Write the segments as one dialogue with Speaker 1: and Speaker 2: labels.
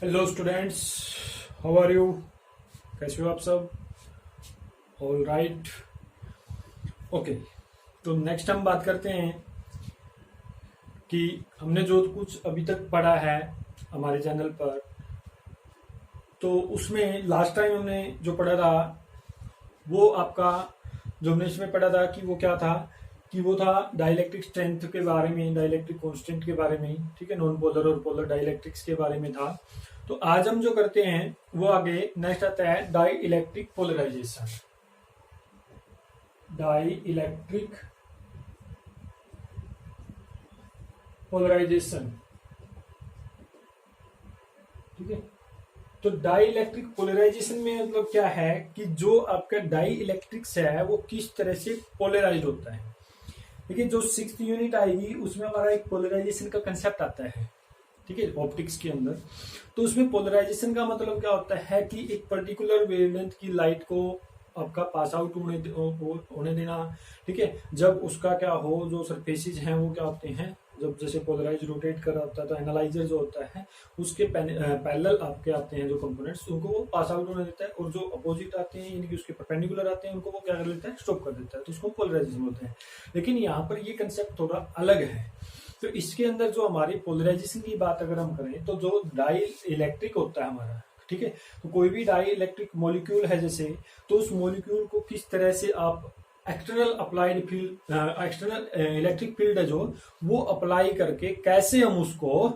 Speaker 1: Hello students, how are you? कैसे हो आप सब? All right, okay. तो नेक्स्ट हम बात करते हैं कि हमने जो कुछ अभी तक पढ़ा है हमारे चैनल पर, तो उसमें लास्ट टाइम हमने जो पढ़ा था वो आपका, जो हमने इसमें पढ़ा था कि वो क्या था, कि वो था डाइलेक्ट्रिक स्ट्रेंथ के बारे में, डाइलेक्ट्रिक कांस्टेंट के बारे में, ठीक है, नॉन पोलर और पोलर डाइलेक्ट्रिक्स के बारे में था। तो आज हम जो करते हैं वो आगे नेक्स्ट आता है dielectric polarization. Dielectric polarization, ठीक है। तो डाई इलेक्ट्रिक पोलराइजेशन में मतलब क्या है कि जो आपका डाई इलेक्ट्रिक्स है वो किस तरह से पोलराइज होता है। देखिए, जो 6th यूनिट आएगी उसमें हमारा एक पोलराइजेशन का कंसेप्ट आता है, ठीक है, ऑप्टिक्स के अंदर। तो उसमें पोलराइजेशन का मतलब क्या होता है कि एक पर्टिकुलर वेवलेंथ की लाइट को आपका पास आउट होने देना, ठीक है। जब उसका क्या हो, जो सरफेसेज हैं वो क्या होते हैं, जब जैसे पोलराइज रोटेट कर रहा होता है तो एनालाइजर जो होता है उसके पैरेलल आपके आते हैं जो कंपोनेंट्स, उनको वो पास आउट होने देता है, और जो अपोजिट आते हैं यानी कि उसके परपेंडिकुलर आते हैं उनको वो क्या कर लेता है, स्टॉप कर देता है। तो इसको पोलराइजेशन बोलते हैं। लेकिन यहाँ पर ये कंसेप्ट थोड़ा अलग है। तो इसके अंदर जो हमारी पोलराइजेशन की बात अगर हम करें तो जो डाई इलेक्ट्रिक होता है हमारा, ठीक है, तो कोई भी डाई इलेक्ट्रिक मॉलिक्यूल है जैसे, तो उस मॉलिक्यूल को किस तरह से आप external applied field, external electric field है जो, वो अप्लाई करके कैसे हम उसको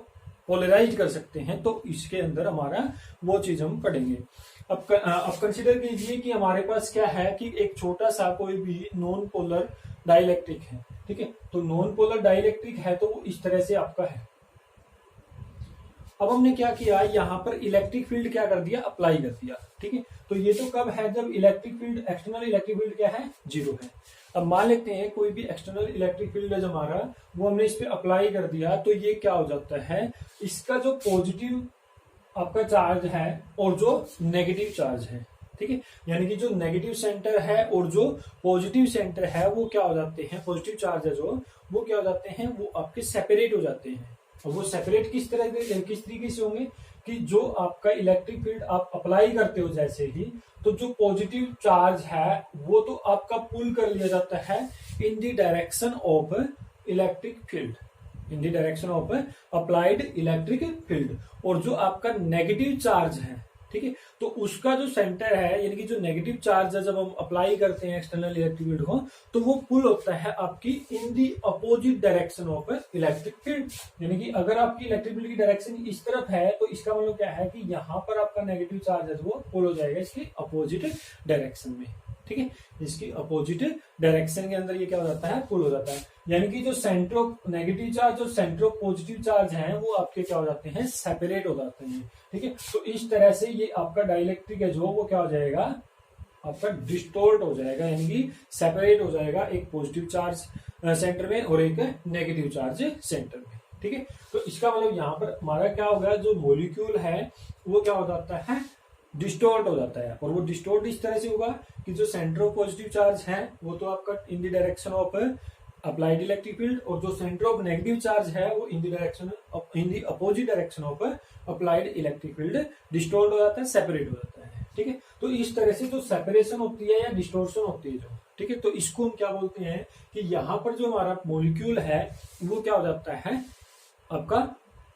Speaker 1: पोलराइज कर सकते हैं, तो इसके अंदर हमारा वो चीज हम पढ़ेंगे। अब कंसिडर कीजिए कि हमारे पास क्या है कि एक छोटा सा कोई भी नॉन पोलर डाइलेक्ट्रिक है, ठीक है। तो नॉन पोलर डाइलेक्ट्रिक है तो वो इस तरह से आपका है। अब हमने क्या किया, यहाँ पर इलेक्ट्रिक फील्ड क्या कर दिया, अप्लाई कर दिया, ठीक है। तो ये तो कब है, जब electric field, external electric field क्या है, 0 है। अब मान लेते हैं कोई भी एक्सटर्नल इलेक्ट्रिक फील्ड है जो हमारा, वो हमने इस पे अप्लाई कर दिया, तो ये क्या हो जाता है, इसका जो पॉजिटिव आपका चार्ज है और जो नेगेटिव चार्ज है, ठीक है, यानी कि जो नेगेटिव सेंटर है और जो पॉजिटिव सेंटर है वो क्या हो जाते हैं, पॉजिटिव चार्ज है जो, वो क्या हो जाते हैं, वो आपके सेपरेट हो जाते हैं। और वो सेपरेट किस तरीके से होंगे कि जो आपका इलेक्ट्रिक फील्ड आप अप्लाई करते हो जैसे ही, तो जो पॉजिटिव चार्ज है वो तो आपका पुल कर लिया जाता है in the direction of electric field, in the direction of applied electric field. और जो आपका नेगेटिव चार्ज है, ठीक है, तो उसका जो सेंटर है, यानी कि जो नेगेटिव चार्ज है, जब हम अप्लाई करते हैं एक्सटर्नल इलेक्ट्रिक फील्ड को, तो वो पुल होता है आपकी in the opposite direction of electric field. यानी कि अगर आपकी इलेक्ट्रिक फील्ड की डायरेक्शन इस तरफ है तो इसका मतलब क्या है कि यहाँ पर आपका नेगेटिव चार्ज है वो पुल हो जाएगा इसकी अपोजिट डायरेक्शन में, ठीक है। इसकी अपोजिट डायरेक्शन के अंदर ये क्या हो जाता है, पुल हो जाता है। यानी कि जो सेंटर ऑफ नेगेटिव चार्ज और सेंटर ऑफ पॉजिटिव चार्ज हैं वो आपके क्या हो जाते हैं, सेपरेट हो जाते हैं, ठीक है। तो इस तरह से ये आपका डाइलेक्ट्रिक है जो, वो क्या हो जाएगा, आपका डिस्टोर्ट हो जाएगा, यानी कि सेपरेट हो जाएगा एक पॉजिटिव चार्ज सेंटर में और एक नेगेटिव चार्ज सेंटर में, ठीक है। तो इसका मतलब यहाँ पर हमारा क्या होगा, जो मॉलिक्यूल है वो क्या हो जाता है, डिस्टोर्ट हो जाता है। और वो डिस्टोर्ट इस तरह से होगा कि जो सेंटर ऑफ पॉजिटिव चार्ज है वो तो आपका in the direction of applied electric field, और जो सेंटर ऑफ नेगेटिव चार्ज है वो in the direction of, in the opposite direction of applied electric field distort हो जाता है, सेपरेट हो जाता है, ठीक है। तो इस तरह से जो सेपरेशन होती है या डिस्टोर्शन होती है जो, ठीक है, तो इसको हम क्या बोलते हैं कि यहाँ पर जो हमारा मॉलिक्यूल है वो क्या हो जाता है, आपका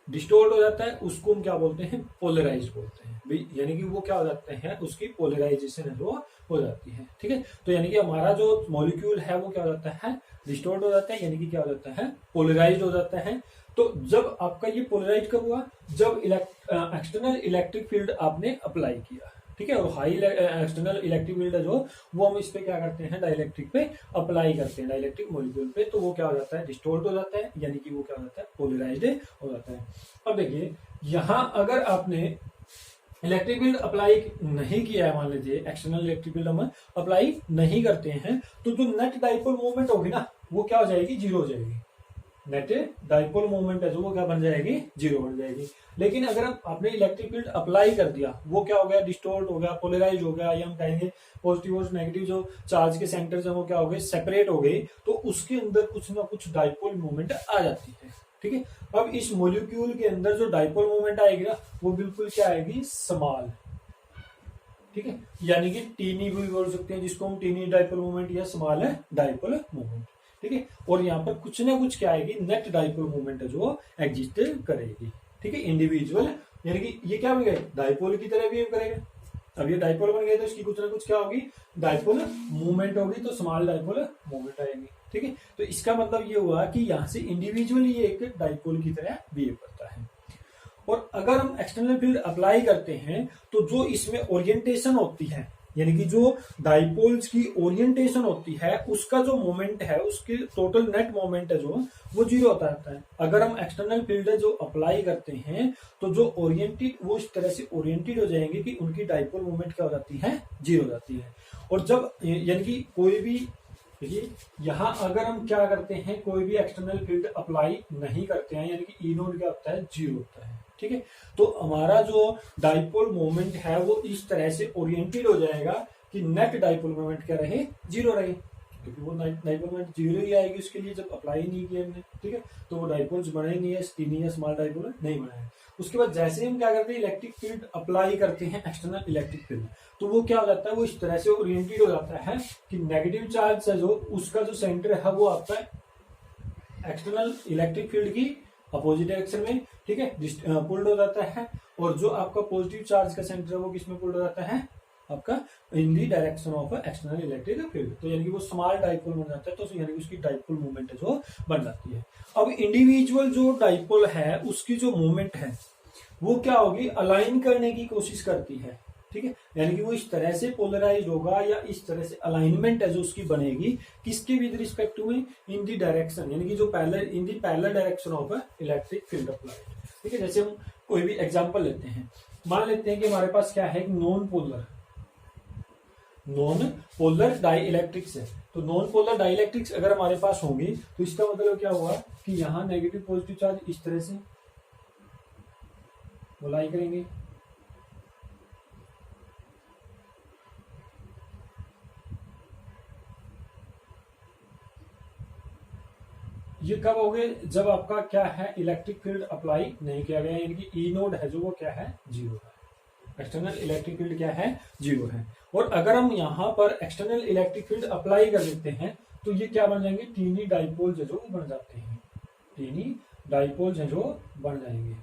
Speaker 1: डिस्टोर्ट हो जाता है, उसको हम क्या बोलते हैं, पोलराइज बोलते हैं। यानी कि वो क्या हो जाते हैं, उसकी पोलराइजेशन है वो हो जाती है, ठीक है। तो यानी कि हमारा जो मॉलिक्यूल है वो क्या हो जाता है, डिस्टोर्ट हो जाता है, यानी कि क्या हो जाता है, पोलराइज हो जाता है। तो जब आपका ये पोलराइज कब हुआ, जब एक्सटर्नल इलेक्ट्रिक फील्ड आपने अप्लाई किया, ठीक है। और हाई एक्सटर्नल इलेक्ट्रिक फील्ड है जो, वो हम इस पे क्या करते हैं, डाइलेक्ट्रिक पे अप्लाई करते हैं, डाइलेक्ट्रिक मॉलिक्यूल पे, तो वो क्या हो जाता है, डिस्टोर्ट हो जाता है, यानी कि वो क्या हो जाता है, पोलराइज्ड हो जाता है। अब देखिए, यहाँ अगर आपने इलेक्ट्रिक फील्ड अप्लाई नहीं किया है, मान लीजिए एक्सटर्नल इलेक्ट्रिक फील्ड हम अप्लाई नहीं करते हैं, तो जो नेट डाइपोल मूवमेंट होगी ना वो क्या हो जाएगी, 0 हो जाएगी। नेट डाइपोल मूवमेंट है जो, वो क्या बन जाएगी, 0 बन जाएगी। लेकिन अगर आपने इलेक्ट्रिक फील्ड अप्लाई कर दिया, वो क्या हो गया, डिस्टोर्ट हो गया, पोलराइज हो गया, या हम कहेंगे पॉजिटिव और नेगेटिव जो चार्ज के सेंटर्स हैं वो क्या हो गए, सेपरेट हो गए, तो उसके अंदर कुछ ना कुछ डाइपोल मूवमेंट आ जाती है, ठीक है। अब इस मोलिक्यूल के अंदर जो डाइपोल मोमेंट आएगी ना वो बिल्कुल क्या आएगी, स्मॉल, ठीक है, यानी कि टीनी भी बोल सकते हैं जिसको हम टीनी डाइपोल मोमेंट या स्मॉल डाइपोल मोमेंट, ठीक है। और यहाँ पर कुछ ना कुछ क्या आएगी, नेट डाइपोल मोमेंट है जो एग्जिस्ट करेगी, ठीक है, इंडिविजुअल, यानी कि ये क्या बन गए, डाइपोल की तरह बिहेव करेगा। अब ये डाइपोल बन गए तो इसकी कुछ ना कुछ क्या होगी, डाइपोल मूवमेंट होगी, तो स्मॉल डाइपोल मूवमेंट आएगी, ठीक है। तो इसका मतलब ये हुआ कि यहाँ से इंडिविजुअली ये एक डाइपोल की तरह बिहेव करता है। और अगर हम एक्सटर्नल फील्ड अप्लाई करते हैं तो जो इसमें ओरिएंटेशन होती है, यानी कि जो डाइपोल्स की ओरिएंटेशन होती है उसका जो मोमेंट है, उसके टोटल नेट मोमेंट है जो वो जीरो होता रहता है। अगर हम एक्सटर्नल फील्ड जो अप्लाई करते हैं तो जो ओरिएंटेड वो इस तरह से ओरिएंटेड हो जाएंगे कि उनकी डाइपोल मोमेंट क्या हो जाती है, जीरो हो जाती है। और जब यानी कि कोई भी, देखिए यहाँ अगर हम क्या करते हैं, कोई भी एक्सटर्नल फील्ड अप्लाई नहीं करते हैं, यानी कि ई नोड क्या होता है, जीरो होता है, ठीक है। तो हमारा जो डाइपोल मोमेंट है वो इस तरह से ओरिएंटेड हो जाएगा कि नेट डाइपोल मोमेंट क्या रहे, जीरो रहे, क्योंकि वो डाइपोल मोमेंट जीरो ही आएगी उसके लिए जब अप्लाई नहीं किया हमने, ठीक है। तो वो डाइपोल्स बने नहीं है, स्टीनी या स्मॉल डाइपोल नहीं बना है। उसके बाद जैसे हम क्या करते हैं, इलेक्ट्रिक फील्ड अप्लाई करते हैं, एक्सटर्नल इलेक्ट्रिक फील्ड, तो वो क्या हो जाता है, वो इस तरह से ओरिएंटेड हो जाता है कि नेगेटिव चार्ज है जो उसका जो सेंटर है वो आपका एक्सटर्नल इलेक्ट्रिक फील्ड की अपोजिट डायरेक्शन में, ठीक है, पुल्ड हो जाता है। और जो आपका पॉजिटिव चार्ज का सेंटर है वो किसमें पुल्ड हो जाता है, आपका in the direction of external electric field. तो यानी कि वो स्मॉल डाइपोल बन जाता है, तो यानी कि उसकी डाइपोल मूवमेंट है जो बन जाती है। अब इंडिविजुअल जो डाइपोल है उसकी जो मूवमेंट है वो क्या होगी, अलाइन करने की कोशिश करती है, ठीक है, यानी कि वो इस तरह से पोलराइज होगा या इस तरह से अलाइनमेंट है जो उसकी बनेगी, किसके with respect to, in the direction, यानी कि जो parallel, in the parallel direction of electric field applied, ठीक है। जैसे हम कोई भी एग्जांपल लेते हैं, मान लेते हैं कि हमारे पास क्या है, नॉन पोलर डाई इलेक्ट्रिक्स है। तो नॉन पोलर डाई इलेक्ट्रिक्स अगर हमारे पास होंगी तो इसका मतलब क्या हुआ कि यहाँ नेगेटिव पॉजिटिव चार्ज इस तरह से अप्लाई करेंगे, ये कब हो गए, जब आपका क्या है, इलेक्ट्रिक फील्ड अप्लाई नहीं किया गया, यानी कि ई नोड है जो वो क्या है, जीरो है, एक्सटर्नल इलेक्ट्रिक फील्ड क्या है, जीरो है। और अगर हम यहाँ पर एक्सटर्नल इलेक्ट्रिक फील्ड अप्लाई कर देते हैं तो ये क्या बन जाएंगे, टीनी डाइपोल्स जो बन जाते हैं, टीनी डाइपोल्स जो बन जाएंगे,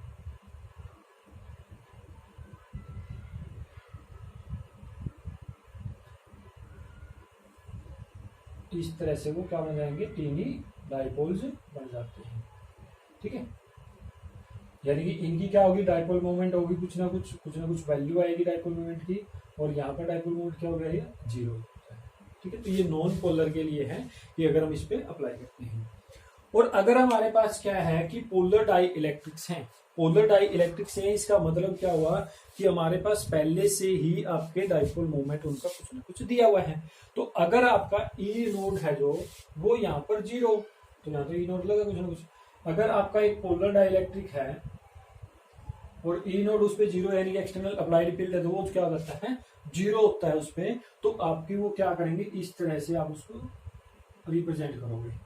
Speaker 1: इस तरह से वो क्या बन जाएंगे, टीनी डाइपोल्स बन जाते हैं, ठीक है। यानी कि इनकी क्या होगी, डाइपोल मोमेंट होगी, कुछ ना कुछ वैल्यू आएगी डाइपोल मोमेंट की, और यहाँ पर डाइपोल मोमेंट क्या हो रहा है, जीरो होता है, ठीक है। तो ये नॉन पोलर के लिए है कि अगर हम इस पे अप्लाई करते हैं। और अगर हमारे पास क्या है कि पोलर डाई इलेक्ट्रिक्स हैं, पोलर डाई इलेक्ट्रिक्स हैं, इसका मतलब क्या हुआ कि हमारे पास पहले से ही आपके डाइपोल मोमेंट उनका कुछ ना कुछ दिया हुआ है। तो अगर आपका ई नोड है जो वो यहाँ पर जीरो, तो यहाँ तो ई नोड लगा कुछ ना कुछ। अगर आपका एक पोलर डाई इलेक्ट्रिक है और ई नोड उस पर जीरो, यानी कि एक्सटर्नल अप्लाइड फील्ड है तो वो क्या हो जाता है, जीरो होता है उस पर, तो आपकी वो क्या करेंगे, इस तरह से आप उसको रिप्रेजेंट करोगे,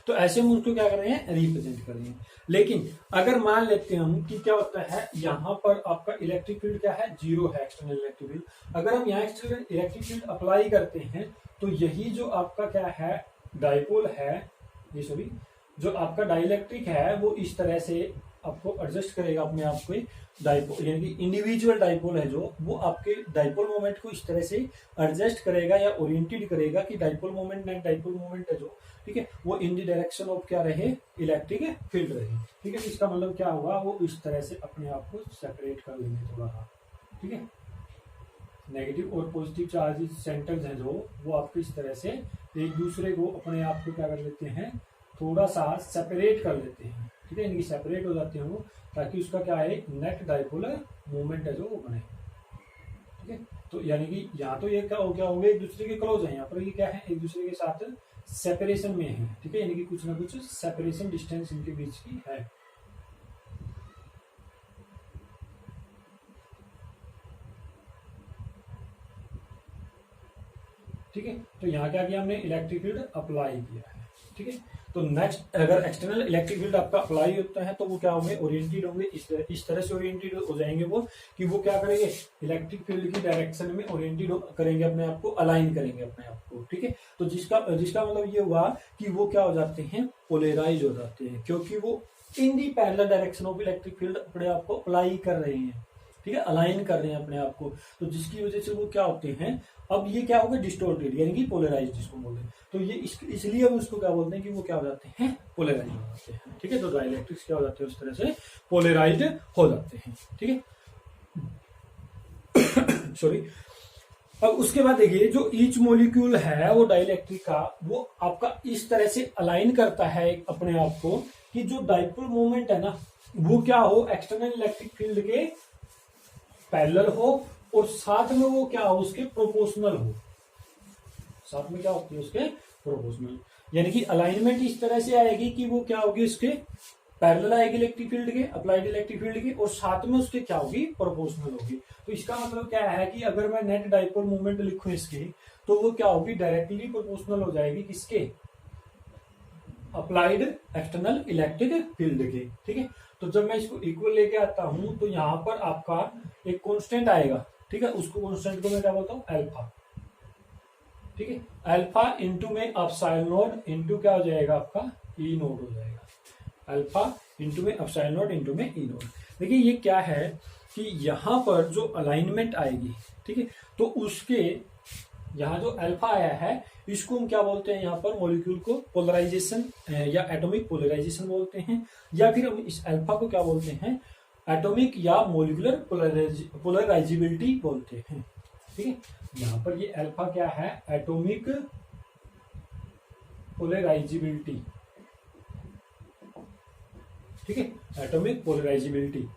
Speaker 1: तो ऐसे हम उसको क्या कर रहे हैं, रिप्रेजेंट कर रहे हैं। लेकिन अगर मान लेते हैं हम कि क्या होता है, यहाँ पर आपका इलेक्ट्रिक फील्ड क्या है, जीरो है, एक्सटर्नल इलेक्ट्रिक फील्ड। अगर हम यहाँ एक्सटर्नल इलेक्ट्रिक फील्ड अप्लाई करते हैं तो यही जो आपका क्या है, डाइपोल है, ये सॉरी जो आपका डाइलेक्ट्रिक है वो इस तरह से आपको एडजस्ट करेगा अपने आप को, डाइपोल यानी कि इंडिविजुअल डाइपोल है जो वो आपके डाइपोल मोमेंट को इस तरह से एडजस्ट करेगा या ओरिएंटेड करेगा कि dipole moment net dipole moment है जो, ठीक है, वो इन द डायरेक्शन ऑफ क्या रहे, इलेक्ट्रिक फील्ड रहे, ठीक है। तो इसका मतलब क्या होगा, वो इस तरह से अपने आप को सेपरेट कर लेंगे थोड़ा सा, ठीक है। नेगेटिव और पॉजिटिव चार्ज सेंटर्स हैं जो वो आपको इस तरह से एक दूसरे को अपने आप को क्या कर लेते हैं, थोड़ा सा सेपरेट कर लेते हैं, ठीक है, इनकी सेपरेट हो जाते हैं वो, ताकि उसका क्या है, नेट डाइपोलर मूवमेंट है जो वो बने, ठीक है। तो यानी कि यहाँ तो ये क्या होंगे, एक दूसरे के क्लोज है, यहाँ पर ये क्या है, एक दूसरे के साथ सेपरेशन में है, ठीक है, यानी कि कुछ ना कुछ सेपरेशन डिस्टेंस इनके बीच की है। ठीक है। तो यहाँ क्या किया हमने, इलेक्ट्रिक फील्ड अप्लाई किया है, ठीक है। तो नेक्स्ट अगर एक्सटर्नल इलेक्ट्रिक फील्ड आपका अप्लाई होता है तो वो क्या होंगे, ओरिएंटेड होंगे, इस तरह से ओरिएंटेड हो जाएंगे वो, कि वो क्या करेंगे, इलेक्ट्रिक फील्ड की डायरेक्शन में ओरिएंटेड करेंगे अपने आप को, अलाइन करेंगे अपने आप को, ठीक है। तो जिसका मतलब ये हुआ कि वो क्या हो जाते हैं, पोलराइज हो जाते हैं, क्योंकि वो in the parallel direction of electric field अपने आप को अप्लाई कर रहे हैं, ठीक है, अलाइन कर रहे हैं अपने आप को। तो जिसकी वजह से वो क्या होते हैं, अब ये क्या होगा, डिस्टोर्टेड, यानी कि पोलराइज जिसको बोलते हैं। तो ये इसलिए हम उसको क्या बोलते हैं कि वो क्या हो जाते हैं, पोलराइज हो जाते हैं, ठीक है। तो डाइलेक्ट्रिक्स क्या हो जाते हैं, उस तरह से पोलराइज हो जाते हैं, ठीक है। सॉरी। अब उसके बाद देखिए, जो ईच मॉलिक्यूल है वो डाइलेक्ट्रिक का, वो आपका इस तरह से अलाइन करता है अपने आप को कि जो डाइपोल मोमेंट है ना, वो क्या हो, एक्सटर्नल इलेक्ट्रिक फील्ड के पैरेलल हो, और साथ में वो क्या हो, उसके प्रोपोर्शनल हो, साथ में क्या होती है, उसके प्रोपोर्शनल, यानी कि अलाइनमेंट इस तरह से आएगी कि वो क्या होगी, उसके पैरेलल आएगी इलेक्ट्रिक फील्ड के, अप्लाइड इलेक्ट्रिक फील्ड के, और साथ में उसके क्या होगी, प्रोपोर्शनल होगी। तो इसका मतलब क्या है कि अगर मैं नेट डाइपोल मोमेंट लिखूं इसके, तो वो क्या होगी, डायरेक्टली प्रोपोर्शनल हो जाएगी किसके, अप्लाइड एक्सटर्नल इलेक्ट्रिक फील्ड के, ठीक है। तो जब मैं इसको इक्वल लेके आता हूं तो यहां पर आपका एक कांस्टेंट आएगा, ठीक है, उसको कांस्टेंट को मैं क्या बोलता हूं, अल्फा, ठीक है। अल्फा इंटू में एप्सिलॉन नॉट इंटू क्या हो जाएगा आपका, ई नॉट हो जाएगा, अल्फा इंटू में एप्सिलॉन नॉट इंटू में ई नॉट। देखिए ये क्या है कि यहां पर जो अलाइनमेंट आएगी, ठीक है, तो उसके यहाँ जो अल्फा आया है, इसको हम क्या बोलते हैं, यहाँ पर मॉलिक्यूल को पोलराइजेशन या एटॉमिक पोलराइजेशन बोलते हैं, या फिर हम इस अल्फा को क्या बोलते हैं, एटॉमिक या मॉलिक्यूलर पोलराइजेबिलिटी बोलते हैं, ठीक है। यहाँ पर ये अल्फा क्या है, एटॉमिक पोलराइजेबिलिटी, ठीक है, एटॉमिक पोलराइजेबिलिटी।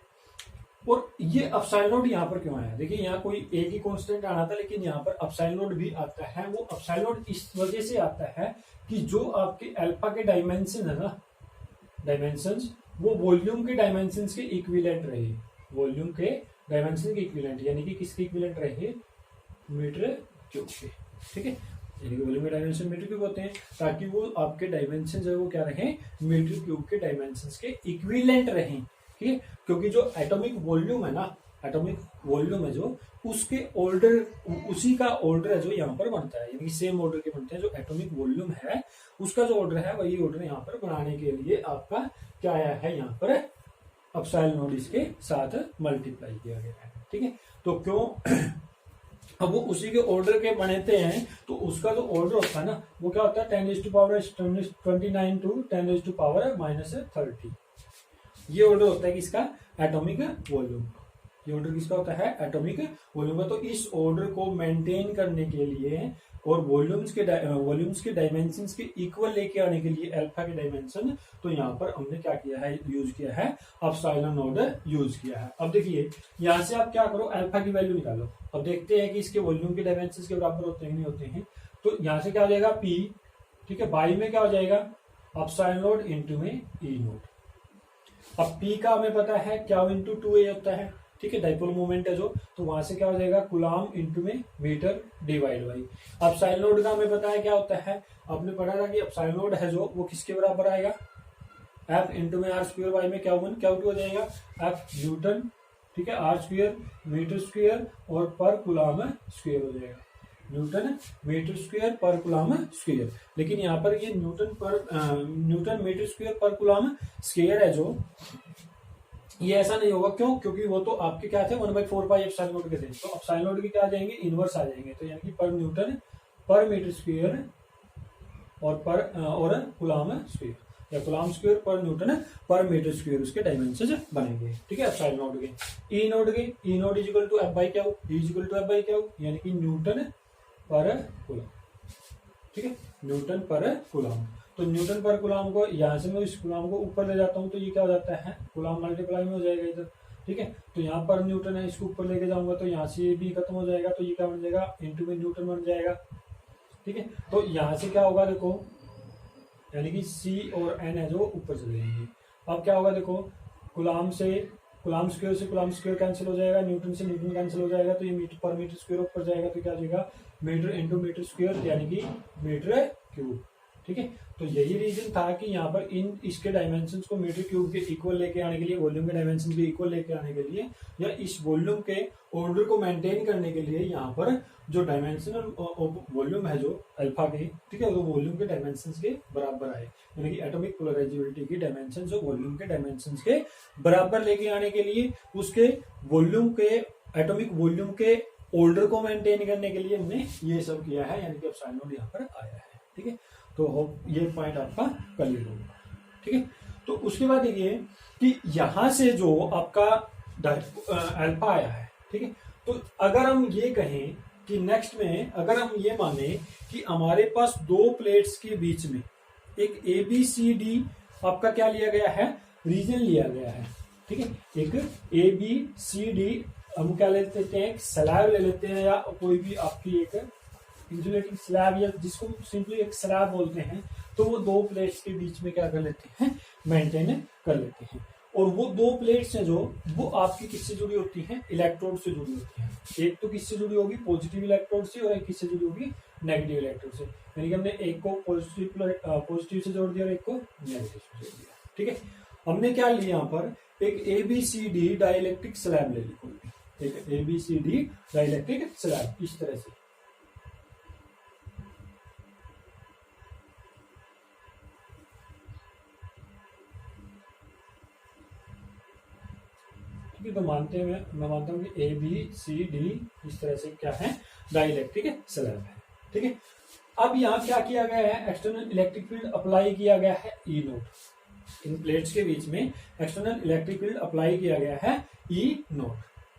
Speaker 1: और ये एप्सिलॉन नॉट यहाँ पर क्यों आया, देखिए यहाँ कोई एक ही कांस्टेंट आना था, लेकिन यहाँ पर एप्सिलॉन नॉट भी आता है। वो एप्सिलॉन नॉट इस वजह से आता है कि जो आपके अल्फा के डायमेंशन है ना, डायमेंशंस, वो वॉल्यूम के डायमेंशंस के इक्विवेलेंट रहे, वॉल्यूम के डायमेंशन के इक्विवेलेंट, यानी कि किसके इक्विवेलेंट रहे, मीटर क्यूब के, ठीक है, यानी कि वॉल्यूम के डायमेंशन मीटर क्यूब होते हैं, ताकि वो आपके डायमेंशन जो है वो क्या रहे, मीटर क्यूब के डायमेंशंस के इक्विवेलेंट रहे, ठीक है। क्योंकि जो एटॉमिक वॉल्यूम है ना, एटॉमिक वॉल्यूम है जो, उसके ऑर्डर, उसी का ऑर्डर है जो यहाँ पर बनता है, यानी सेम ऑर्डर के बनते हैं। जो एटॉमिक वॉल्यूम है उसका जो ऑर्डर है, वही ऑर्डर यहाँ पर बनाने के लिए आपका क्या आया है, यहाँ पर एप्सिलॉन नॉट इसके साथ मल्टीप्लाई किया गया है, ठीक है। तो क्यों, अब वो उसी के ऑर्डर के बनाते हैं, तो उसका जो ऑर्डर होता है ना, वो क्या होता है, 10⁻29 टू 10⁻⁻30। ये ऑर्डर होता है किसका, एटॉमिक वॉल्यूम का। ये ऑर्डर किसका होता है, एटॉमिक वॉल्यूम का। तो इस ऑर्डर को मेंटेन करने के लिए और वॉल्यूम्स के डायमेंशंस के इक्वल लेके आने के लिए अल्फा के डायमेंशन, तो यहाँ पर हमने क्या किया है, यूज किया है, एप्सिलॉन नॉट यूज किया है। अब देखिए यहाँ से आप क्या करो, अल्फा की वैल्यू निकालो। अब देखते हैं कि इसके वॉल्यूम के डायमेंशंस के बराबर होते हैं नहीं होते हैं। तो यहाँ से क्या हो जाएगा, पी, ठीक है, बाई में क्या हो जाएगा, एप्सिलॉन नॉट इंटू में ई नॉट। अब P का हमें पता है क्या इंटू 2a होता है, ठीक है, डाइपोल मोमेंट है जो, तो वहां से क्या हो जाएगा, कूलम्ब इंटू में मीटर डिवाइड बाई। अब एप्सिलॉन नॉट का हमें पता है क्या होता है, आपने पढ़ा था कि एप्सिलॉन नॉट है जो, वो किसके बराबर आएगा, F इंटू में आर स्क्वायर, बाई में क्या हो जाएगा, F न्यूटन, ठीक है, आर स्क्वायर मीटर स्क्वायर और पर कूलम्ब स्क्वायर हो जाएगा, न्यूटन मीटर स्क्वायर पर कूलम्ब स्क्वायर। लेकिन यहाँ पर ये न्यूटन मीटर स्क्वायर पर कूलम्ब स्क्वायर है जो, ये ऐसा नहीं होगा, क्यों, क्योंकि वो तो आपके क्या थे, 1/4 पाई एप्सिलॉन नॉट के थे। तो एप्सिलॉन नॉट के क्या आ जाएंगे, इनवर्स आ जाएंगे। तो यानी कि पर न्यूटन पर मीटर स्क्वायर और कूलम्ब स्क्वायर, या कूलम्ब स्क्वायर पर न्यूटन पर मीटर स्क्वायर, उसके डायमेंशन बनेंगे, ठीक है, एप्सिलॉन नॉट के। E not is equal to F by क्या हो, E is equal to F by क्या हो, यानी कि न्यूटन पर कूलम्ब, ठीक है, न्यूटन पर कूलम्ब। तो न्यूटन पर कूलम्ब को यहाँ से मैं इस कूलम्ब को ऊपर ले जाता हूँ, तो ये क्या हो जाता है, कूलम्ब मल्टीप्लाई में हो जाएगा इधर, ठीक है। तो यहाँ पर न्यूटन है, इसको ऊपर लेके जाऊंगा तो यहाँ से ये भी खत्म हो जाएगा, तो ये क्या बन जाएगा, इंटू में न्यूटन बन जाएगा, ठीक है। तो यहाँ से क्या होगा देखो, यानी कि C और N है जो ऊपर चले जाएंगे। अब क्या होगा देखो, कूलम्ब से कूलम्ब स्क्वायर से कूलम्ब स्क्वायर कैंसिल हो जाएगा, न्यूटन से न्यूटन कैंसिल हो जाएगा, तो ये मीटर पर मीटर स्क्वायर ऊपर जाएगा तो क्या हो जाएगा मीटर इंटू मीटर स्क्वायर यानी कि मीटर क्यूब। ठीक है, तो यही रीजन था कि यहाँ पर इन इसके डायमेंशंस को मीटर क्यूब के इक्वल लेके आने के लिए, वॉल्यूम के डायमेंशन के इक्वल लेके आने के लिए, या इस वॉल्यूम के ऑर्डर को मेंटेन करने के लिए यहाँ पर जो डायमेंशनल वॉल्यूम है जो अल्फा के, ठीक है, वो वॉल्यूम के डायमेंशंस के बराबर आए, यानी कि एटॉमिक पोलराइजेबिलिटी की डायमेंशन जो वॉल्यूम के डायमेंशंस के बराबर लेके आने के लिए उसके वॉल्यूम के एटॉमिक वॉल्यूम के ऑर्डर को मेंटेन करने के लिए हमने ये सब किया है, यानी कि एप्सिलॉन नॉट यहाँ पर आया है। ठीक है, तो होप ये पॉइंट आपका क्लियर होगा। ठीक है, तो उसके बाद देखिए कि यहां से जो आपका अल्फा आया है, ठीक है, तो अगर हम ये कहें कि नेक्स्ट में अगर हम ये माने कि हमारे पास दो प्लेट्स के बीच में एक ए बी सी डी आपका क्या लिया गया है, रीजन लिया गया है। ठीक है, एक ए बी सी डी हम क्या लेते हैं, एक स्लैब ले लेते हैं, या कोई भी आपकी एक इंसुलेटिंग स्लैब, या जिसको सिंपली एक स्लैब बोलते हैं, तो वो दो प्लेट्स के बीच में क्या कर लेते हैं, मेंटेन कर लेते हैं। और वो दो प्लेट्स हैं जो वो आपकी किससे जुड़ी होती हैं, इलेक्ट्रोड से जुड़ी होती हैं। एक तो किससे जुड़ी होगी, पॉजिटिव इलेक्ट्रोड से, और एक किससे जुड़ी होगी, नेगेटिव इलेक्ट्रोड से। यानी कि हमने एक को पॉजिटिव से जोड़ दिया और एक को नेगेटिव से जोड़ दिया। ठीक है, हमने क्या लिया यहाँ पर, एक A B C D dielectric slab ले ली, कोई भी एक A B C D dielectric slab इस तरह से। तो मैं मानता हूं कि ए बी सी डी इस तरह से क्या है, डाइलेक्ट्रिक स्लैब है। ठीक है, अब यहाँ क्या किया गया है, एक्सटर्नल इलेक्ट्रिक फील्ड अप्लाई किया गया है ई नोट। इन प्लेट्स के बीच में एक्सटर्नल इलेक्ट्रिक फील्ड अप्लाई किया गया है ई नोट।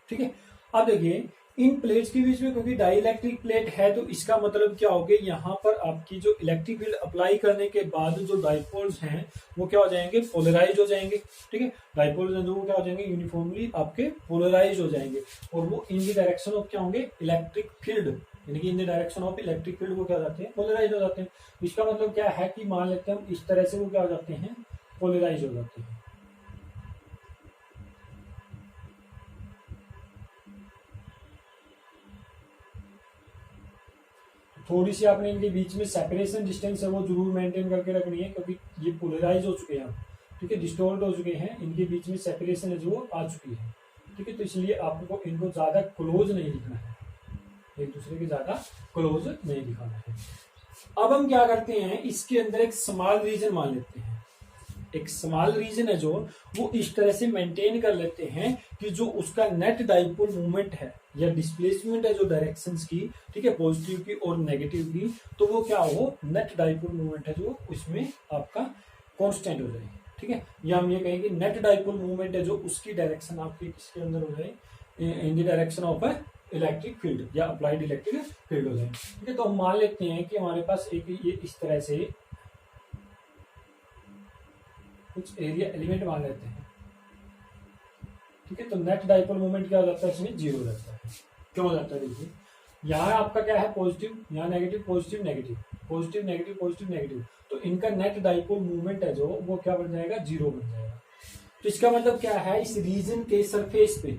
Speaker 1: ठीक है, अब देखिए इन प्लेट्स के बीच में क्योंकि डाइलेक्ट्रिक प्लेट है तो इसका मतलब क्या हो गया, यहाँ पर आपकी जो इलेक्ट्रिक फील्ड अप्लाई करने के बाद जो डाइपोल्स हैं वो क्या हो जाएंगे, पोलराइज हो जाएंगे। ठीक है, डाइपोल्स हैं जो वो क्या हो जाएंगे, यूनिफॉर्मली आपके पोलराइज हो जाएंगे, और वो इन द डायरेक्शन ऑफ क्या होंगे, इलेक्ट्रिक फील्ड, यानी कि in the direction of electric field वो क्या हो जाते हैं, पोलराइज हो जाते हैं। इसका मतलब क्या है कि मान लेते हैं हम इस तरह से वो क्या हो जाते हैं, पोलराइज हो जाते हैं। थोड़ी सी आपने इनके बीच में सेपरेशन डिस्टेंस है वो जरूर मेंटेन करके रखनी है, क्योंकि ये पोलराइज हो चुके हैं, ठीक है, डिस्टोर्ट हो चुके हैं, इनके बीच में सेपरेशन है जो आ चुकी है। ठीक है, तो इसलिए आपको इनको ज्यादा क्लोज नहीं दिखना है, एक दूसरे के ज्यादा क्लोज नहीं दिखाना है। अब हम क्या करते हैं, इसके अंदर एक स्मॉल रीजन मान लेते हैं, एक स्मॉल रीजन है जो वो इस तरह से मेंटेन कर लेते हैं कि जो उसका नेट डाइपोल मूवमेंट है या डिस्प्लेसमेंट है जो डायरेक्शंस की, ठीक है, पॉजिटिव की और नेगेटिव की, तो वो क्या हो, नेट डाइपोल मूवमेंट है जो उसमें आपका कांस्टेंट हो जाएगी। ठीक है, या हम ये कहें कि नेट डाइपोल मूवमेंट है जो उसकी डायरेक्शन आपकी किसके अंदर हो जाए, in the direction of electric field या अप्लाइड इलेक्ट्रिक फील्ड हो जाए। ठीक है, तो हम मान लेते हैं कि हमारे पास एक ये इस तरह से कुछ एरिया एलिमेंट मान लेते हैं। ठीक है, तो नेट डाइपोल मोमेंट क्या हो जाता है, इसमें जीरो हो जाता है। क्यों हो जाता है, देखिए यहाँ आपका क्या है, पॉजिटिव, यहाँ negative positive negative positive negative positive negative, तो इनका नेट डाइपोल मूवमेंट है जो वो क्या बन जाएगा, जीरो बन जाएगा। तो इसका मतलब क्या है, इस रीजन के सरफेस पे,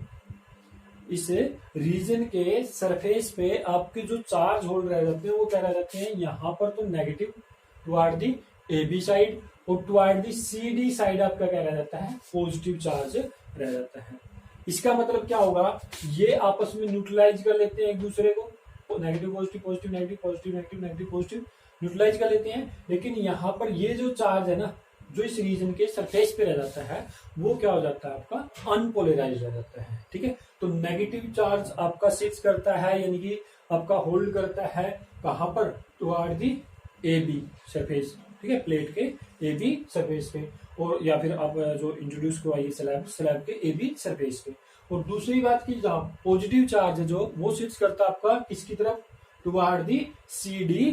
Speaker 1: इस रीजन के सरफेस पे आपके जो चार्ज होल्ड रह जाते हैं वो क्या रह जाते हैं, यहाँ पर तो negative toward the A B side, और toward the C D side आपका क्या रह जाता है, पॉजिटिव चार्ज रह जाता है। इसका मतलब क्या होगा, ये आपस में न्यूट्रलाइज कर लेते हैं एक दूसरे को, negative positive positive negative positive negative negative positive neutralize कर लेते हैं। लेकिन यहाँ पर ये जो चार्ज है ना, जो इस रीजन के सरफेस पे रह जाता है वो क्या हो जाता है, आपका अनपोलराइज रह जाता है। ठीक है, तो नेगेटिव चार्ज आपका सिट्स करता है, यानी कि आपका होल्ड करता है कहां पर, toward the A B surface, ठीक है, प्लेट के ए बी सरफेस पे, और या फिर आप जो इंट्रोड्यूस करवाइए स्लैब के ए बी सरफेस पे। और दूसरी बात की जहां पॉजिटिव चार्ज है जो वो सिट्स करता है आपका किसकी तरफ, टुवार्ड दी सी डी,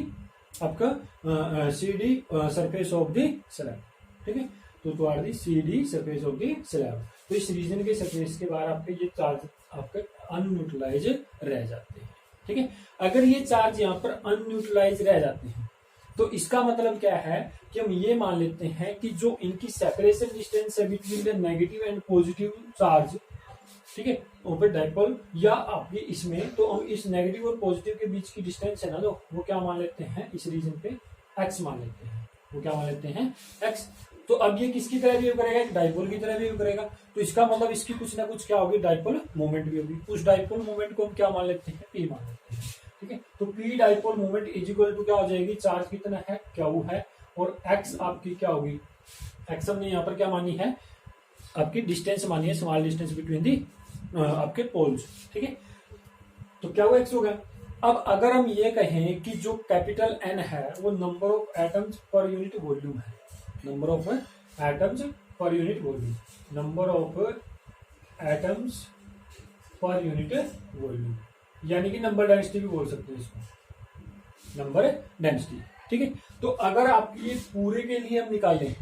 Speaker 1: आपका C D surface of the slab. ठीक है, तो toward the C D surface of the slab. तो इस रीजन के सरफेस के बाहर आपके ये चार्ज आपके अनन्यूट्रलाइज रह जाते हैं। ठीक है, अगर ये चार्ज यहाँ पर अनन्यूट्रलाइज रह जाते हैं तो इसका मतलब क्या है कि हम ये मान लेते हैं कि जो इनकी सेपरेशन डिस्टेंस है between the negative and positive charge, ठीक है, ओपन डाइपोल या आपकी इसमें, तो हम इस नेगेटिव और पॉजिटिव के बीच की डिस्टेंस है ना, जो वो क्या मान लेते हैं इस रीजन पे एक्स मान लेते हैं, वो क्या मान लेते हैं एक्स। तो अब ये किसकी तरह बिहेव करेगा, एक डाइपोल की तरह बिहेव करेगा, तो इसका मतलब इसकी कुछ ना कुछ क्या होगी, डाइपोल मोमेंट भी होगी। उस डाइपोल मोमेंट को हम क्या मान लेते हैं, पी मान लेते हैं, ठीक है। तो P dipole moment is equal to क्या हो जाएगी, चार्ज कितना है, क्यू है, और एक्स आपकी क्या होगी, एक्स हमने यहाँ पर क्या मानी है, आपकी डिस्टेंस मानी है, स्मॉल डिस्टेंस बिटवीन दी आपके पोल्स, ठीक है। तो क्या वो एक्स हो गया। अब अगर हम ये कहें कि जो कैपिटल एन है वो नंबर ऑफ एटम्स पर यूनिट वॉल्यूम है, नंबर ऑफ एटम्स पर unit volume, number of atoms पर यूनिट वॉल्यूम, यानी कि नंबर डेंसिटी भी बोल सकते हैं इसको, नंबर डेंसिटी, ठीक है। तो अगर आप ये पूरे के लिए हम निकालें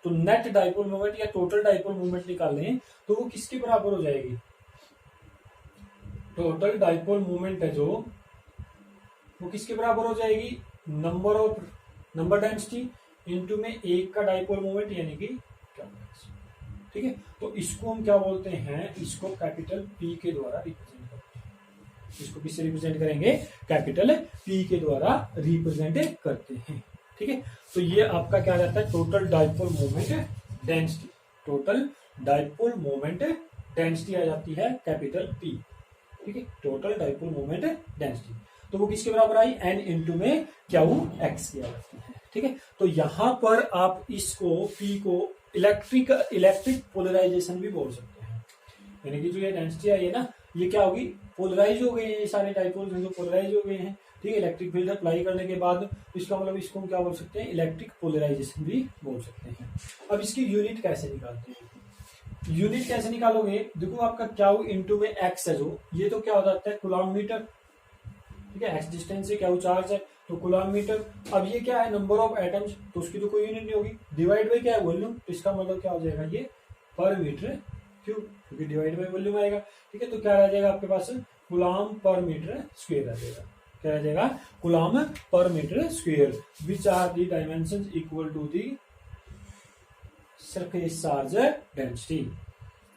Speaker 1: तो नेट डाइपोल मोमेंट या टोटल डाइपोल मोमेंट निकालें तो वो किसके बराबर हो जाएगी, टोटल डाइपोल मोमेंट है जो वो किसके बराबर हो जाएगी, नंबर डेंसिटी इनटू में एक का डाइपोल मोमेंट यानी कि ठीक है। तो इसको हम क्या बोलते हैं, इसको कैपिटल पी के द्वारा रिप्रेजेंट करते हैं, इसको किससे रिप्रेजेंट करेंगे, कैपिटल पी के द्वारा रिप्रेजेंट करते हैं, ठीक है। तो ये आपका क्या रहता है, total dipole moment density, total dipole moment density आ जाती है कैपिटल पी, ठीक है, टोटल डाइपोल मोमेंट डेंसिटी। तो वो किसके बराबर आई, एन इंटू में क्या वो एक्स की आ जाती है, ठीक है। तो यहां पर आप इसको पी को इलेक्ट्रिक पोलराइजेशन भी बोल सकते हैं, यानी कि जो ये डेंसिटी आई है ना, ये क्या होगी, पोलराइज हो गए हैं, ये सारे डाइपोल जो पोलराइज हो गए हैं, ठीक है। इलेक्ट्रिक फील्ड अप्लाई करने के बाद इसका मतलब इसको हम क्या बोल सकते हैं, इलेक्ट्रिक पोलराइजेशन भी बोल सकते हैं। अब इसकी यूनिट कैसे निकालते हैं, यूनिट कैसे निकालोगे, देखो आपका क्यू इंटू में एक्स है, जो ये तो क्या हो जाता है कूलम मीटर, ठीक है, एक्स डिस्टेंस से क्यू चार्ज है तो कूलम मीटर। अब ये क्या है, नंबर ऑफ एटम्स, तो उसकी तो कोई यूनिट नहीं होगी, डिवाइड बाय क्या है, वॉल्यूम, तो इसका मतलब क्या हो जाएगा, ये पर मीटर क्यूब, क्योंकि डिवाइड बाय वॉल्यूम आएगा, ठीक है। तो क्या रह जाएगा आपके पास, कूलम पर मीटर स्क्वायर रह जाएगा, क्या रह जाएगा, कूलम पर metre square, which are the dimension equal to the surface charge density,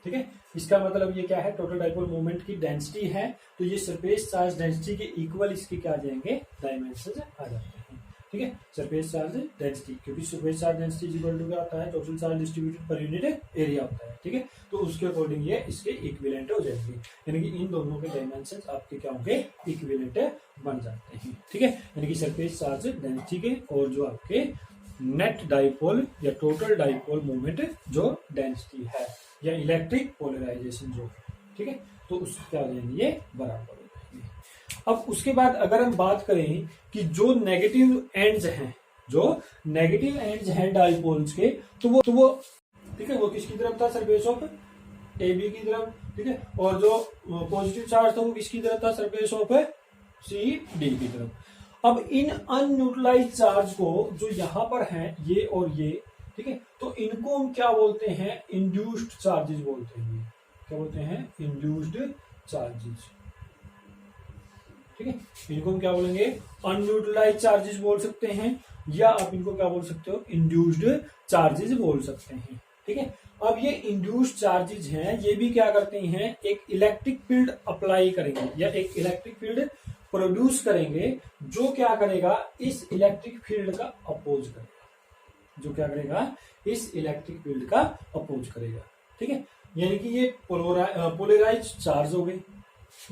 Speaker 1: ठीक है। इसका मतलब ये क्या है, टोटल डाइपोल मोमेंट की डेंसिटी है, तो ये सरफेस चार्ज डेंसिटी के इक्वल इसके क्या आ जाएंगे, डायमेंशन आ जाते हैं, ठीक है, सरफेस चार्ज डेंसिटी, क्योंकि surface charge density equal to क्या होता है, टोटल चार्ज डिस्ट्रीब्यूटेड पर यूनिट एरिया होता है, ठीक है। तो उसके अकॉर्डिंग ये इसके इक्विवेलेंट हो जाएंगे, यानी कि इन दोनों के डायमेंशन आपके क्या होंगे, इक्विवेलेंट बन जाते हैं, ठीक है। यानी कि सरफेस चार्ज डेंसिटी के और जो आपके नेट डाइपोल या टोटल डाइपोल मोमेंट जो डेंसिटी है या इलेक्ट्रिक पोलराइजेशन जो, ठीक है, तो उसके क्या हो जाएंगे, ये बराबर हो जाएंगे। अब उसके बाद अगर हम बात करें कि जो नेगेटिव एंड्स हैं, जो नेगेटिव एंड्स हैं डाइपोल्स के, तो वो ठीक है, वो किसकी तरफ था, सरफेस ऑफ ए बी की तरफ, ठीक है, और जो पॉजिटिव चार्ज था वो किसकी तरफ था, सरफेस ऑफ सी डी की तरफ। अब इन अनयूटिलाइज चार्ज को जो यहां पर हैं, ये और ये, ठीक है, तो इनको हम क्या बोलते हैं, इंड्यूस्ड चार्जेस बोलते हैं, क्या बोलते हैं, इंड्यूस्ड चार्जेस, ठीक है। इनको हम क्या बोलेंगे, अनयूटिलाइज चार्जेस बोल सकते हैं, या आप इनको क्या बोल सकते हो, इंड्यूस्ड चार्जेस बोल सकते हैं, ठीक है। अब ये इंड्यूस्ड चार्जेस हैं, ये भी क्या करते हैं, एक इलेक्ट्रिक फील्ड अप्लाई करेंगे या एक इलेक्ट्रिक फील्ड प्रोड्यूस करेंगे, जो क्या करेगा, इस इलेक्ट्रिक फील्ड का अपोज करेगा, जो क्या करेगा, इस इलेक्ट्रिक फील्ड का अपोज करेगा, ठीक है। यानी कि ये पोलराइज चार्ज हो गए,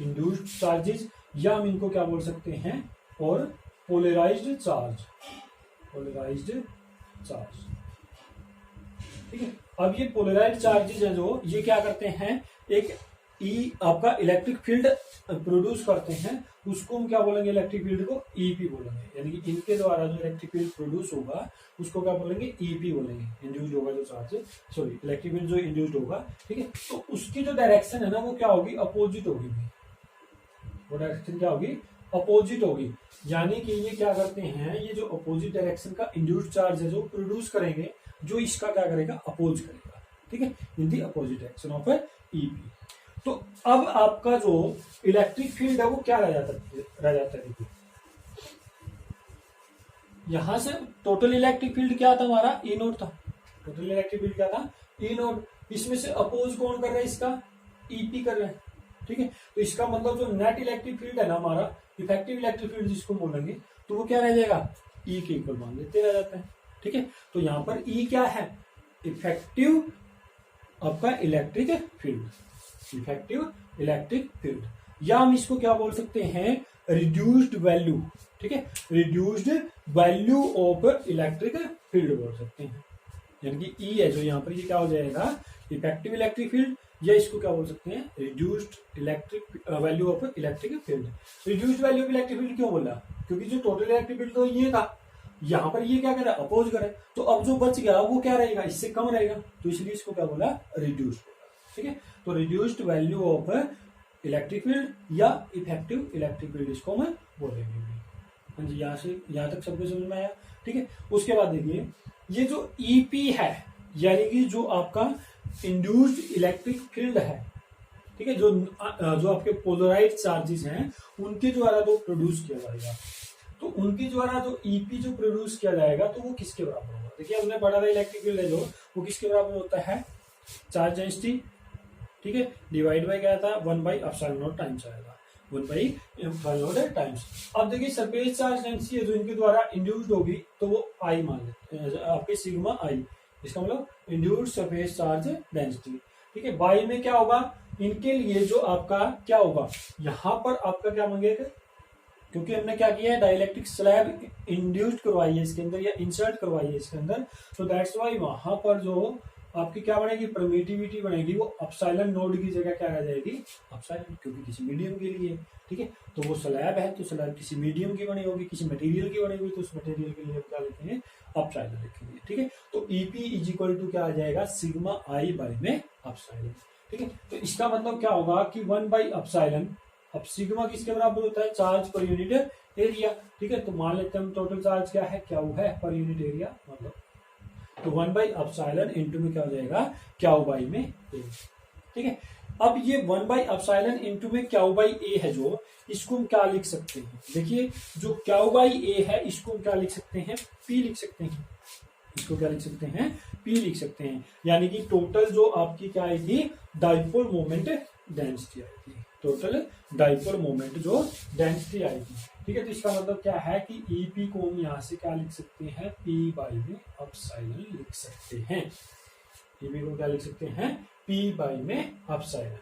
Speaker 1: इंड्यूस्ड चार्जेस, या हम इनको क्या बोल सकते हैं, और पोलराइज्ड चार्ज, पोलराइज्ड चार्ज, ठीक है। अब ये पोलराइज्ड चार्जेस है जो, ये क्या करते हैं, एक आपका इलेक्ट्रिक फील्ड प्रोड्यूस करते हैं, उसको हम क्या बोलेंगे, इलेक्ट्रिक फील्ड को ईपी बोलेंगे, यानी कि इनके द्वारा जो इलेक्ट्रिक फील्ड प्रोड्यूस होगा उसको क्या बोलेंगे, ईपी बोलेंगे, इंड्यूस्ड होगा जो चार्ज, सॉरी इलेक्ट्रिक फील्ड जो इंड्यूस्ड होगा, ठीक है। तो उसकी जो डायरेक्शन है ना, वो क्या होगी, अपोजिट होगी, वो डायरेक्शन क्या होगी, अपोजिट होगी, यानी कि ये क्या करते हैं, ये जो अपोजिट डायरेक्शन का इंड्यूस्ड चार्ज है जो प्रोड्यूस करेंगे, जो इसका क्या करेगा, अपोज करेगा, ठीक है, in the opposite direction of EP. तो अब आपका जो इलेक्ट्रिक फील्ड है वो क्या रह जाता है, देखिए यहां से टोटल इलेक्ट्रिक फील्ड क्या था हमारा, ई नोट था। टोटल इलेक्ट्रिक फील्ड क्या था, ई नोट। इसमें से अपोज कौन कर रहा है, इसका ईपी कर रहा है, ठीक है। तो इसका मतलब जो नेट इलेक्ट्रिक फील्ड है ना हमारा, इफेक्टिव इलेक्ट्रिक फील्ड जिसको बोलेंगे, तो वो क्या रह जाएगा, ई के इक्वल मान लेते रह जाता है, ठीक है। तो यहां पर ई क्या है, इफेक्टिव आपका electric field, effective electric field, या हम इसको क्या बोल सकते हैं, रिड्यूस्ड वैल्यू, ठीक है, reduced value of electric field बोल सकते हैं। यानी कि ई है जो यहाँ पर, ये क्या हो जाएगा, इफेक्टिव इलेक्ट्रिक फील्ड, या इसको क्या बोल सकते हैं, reduced electric value of electric field. Reduced value of electric field क्यों बोला, क्योंकि जो टोटल इलेक्ट्रिक फील्ड तो ये था, यहाँ पर ये क्या करे, अपोज करे, तो अब जो बच गया वो क्या रहेगा, इससे कम रहेगा, तो इसलिए इसको क्या बोला, रिड्यूस्ड, ठीक है। तो reduced value of electric field या इफेक्टिव इलेक्ट्रिक फील्ड इसको मैं बोलेंगे। हाँ जी, यहाँ से यहाँ तक सबको समझ में आया, ठीक है। उसके बाद देखिए ये जो ईपी है, यानी कि जो आपका इंड्यूस्ड इलेक्ट्रिक फील्ड है, ठीक है, जो आपके पोलराइज्ड चार्जेस हैं उनके द्वारा तो प्रोड्यूस किया जाएगा, तो उनके द्वारा जो ईपी जो प्रोड्यूस किया जाएगा तो वो किसके बराबर होगा। देखिए हमने पढ़ा था इलेक्ट्रिक फील्ड है जो, वो किसके बराबर होता है, चार्ज डेंसिटी, ठीक है, डिवाइड बाय क्या था, 1/ε0 टाइम्स आएगा, 1/ε0 टाइम्स। अब देखिए सरफेस चार्ज डेंसिटी है जो इनके द्वारा इंड्यूस्ड होगी, तो वो आई मान लेते हैं आपके सिग्मा आई, इसका मतलब इंड्यूस्ड सरफेस चार्ज डेंसिटी, ठीक है। बाई में क्या होगा, इनके लिए जो आपका क्या होगा, यहां पर आपका क्या मांगेगा, क्योंकि हमने क्या किया है, डाइलेक्ट्रिक स्लैब इंड्यूस्ड करवाई है इसके अंदर या इंसर्ट करवाई है इसके अंदर, तो दैट्स वाई वहां पर जो आपकी क्या बनेगी, परमिटिविटी बनेगी, वो अपसाइलन नोड की जगह क्या रह जाएगी, अपसाइलन, क्योंकि किसी मीडियम के लिए, ठीक है। तो वो स्लैब है तो स्लैब किसी मीडियम की बनी होगी, किसी मटेरियल की बनी हुई, तो उस मटेरियल के लिए क्या लिखेंगे, अपसाइलन लिखेंगे, ठीक है। तो ईपी इज इक्वल टू क्या आ जाएगा, सिग्मा आई बाई में अपसाइलन, ठीक है। तो इसका मतलब क्या होगा कि 1/ε, अब सिग्मा किसके बराबर होता है, चार्ज पर यूनिट एरिया, ठीक है। तो मान लेते हैं हम टोटल चार्ज क्या है, क्या वो है पर यूनिट एरिया, मतलब तो 1/ε इंटू में क्या हो जाएगा, क्या बाई में ए, ठीक है। अब ये 1/ε इंटू में क्या बाई ए है जो, इसको हम क्या लिख सकते हैं, देखिए जो क्या बाई ए है इसको हम क्या लिख सकते हैं, पी लिख सकते हैं, इसको क्या लिख सकते हैं, पी लिख सकते हैं। यानी कि टोटल जो आपकी क्या आएगी, डाइपोल मोमेंट डेंसिटी आएगी, टोटल डाइपोल मोमेंट जो डेंसिटी आएगी, ठीक है। तो इसका मतलब क्या है कि ईपी को हम यहाँ से क्या लिख सकते हैं, पी बाई में अपसाइलन लिख सकते हैं, ईपी को क्या लिख सकते हैं, पी बाई में अपसाइलन,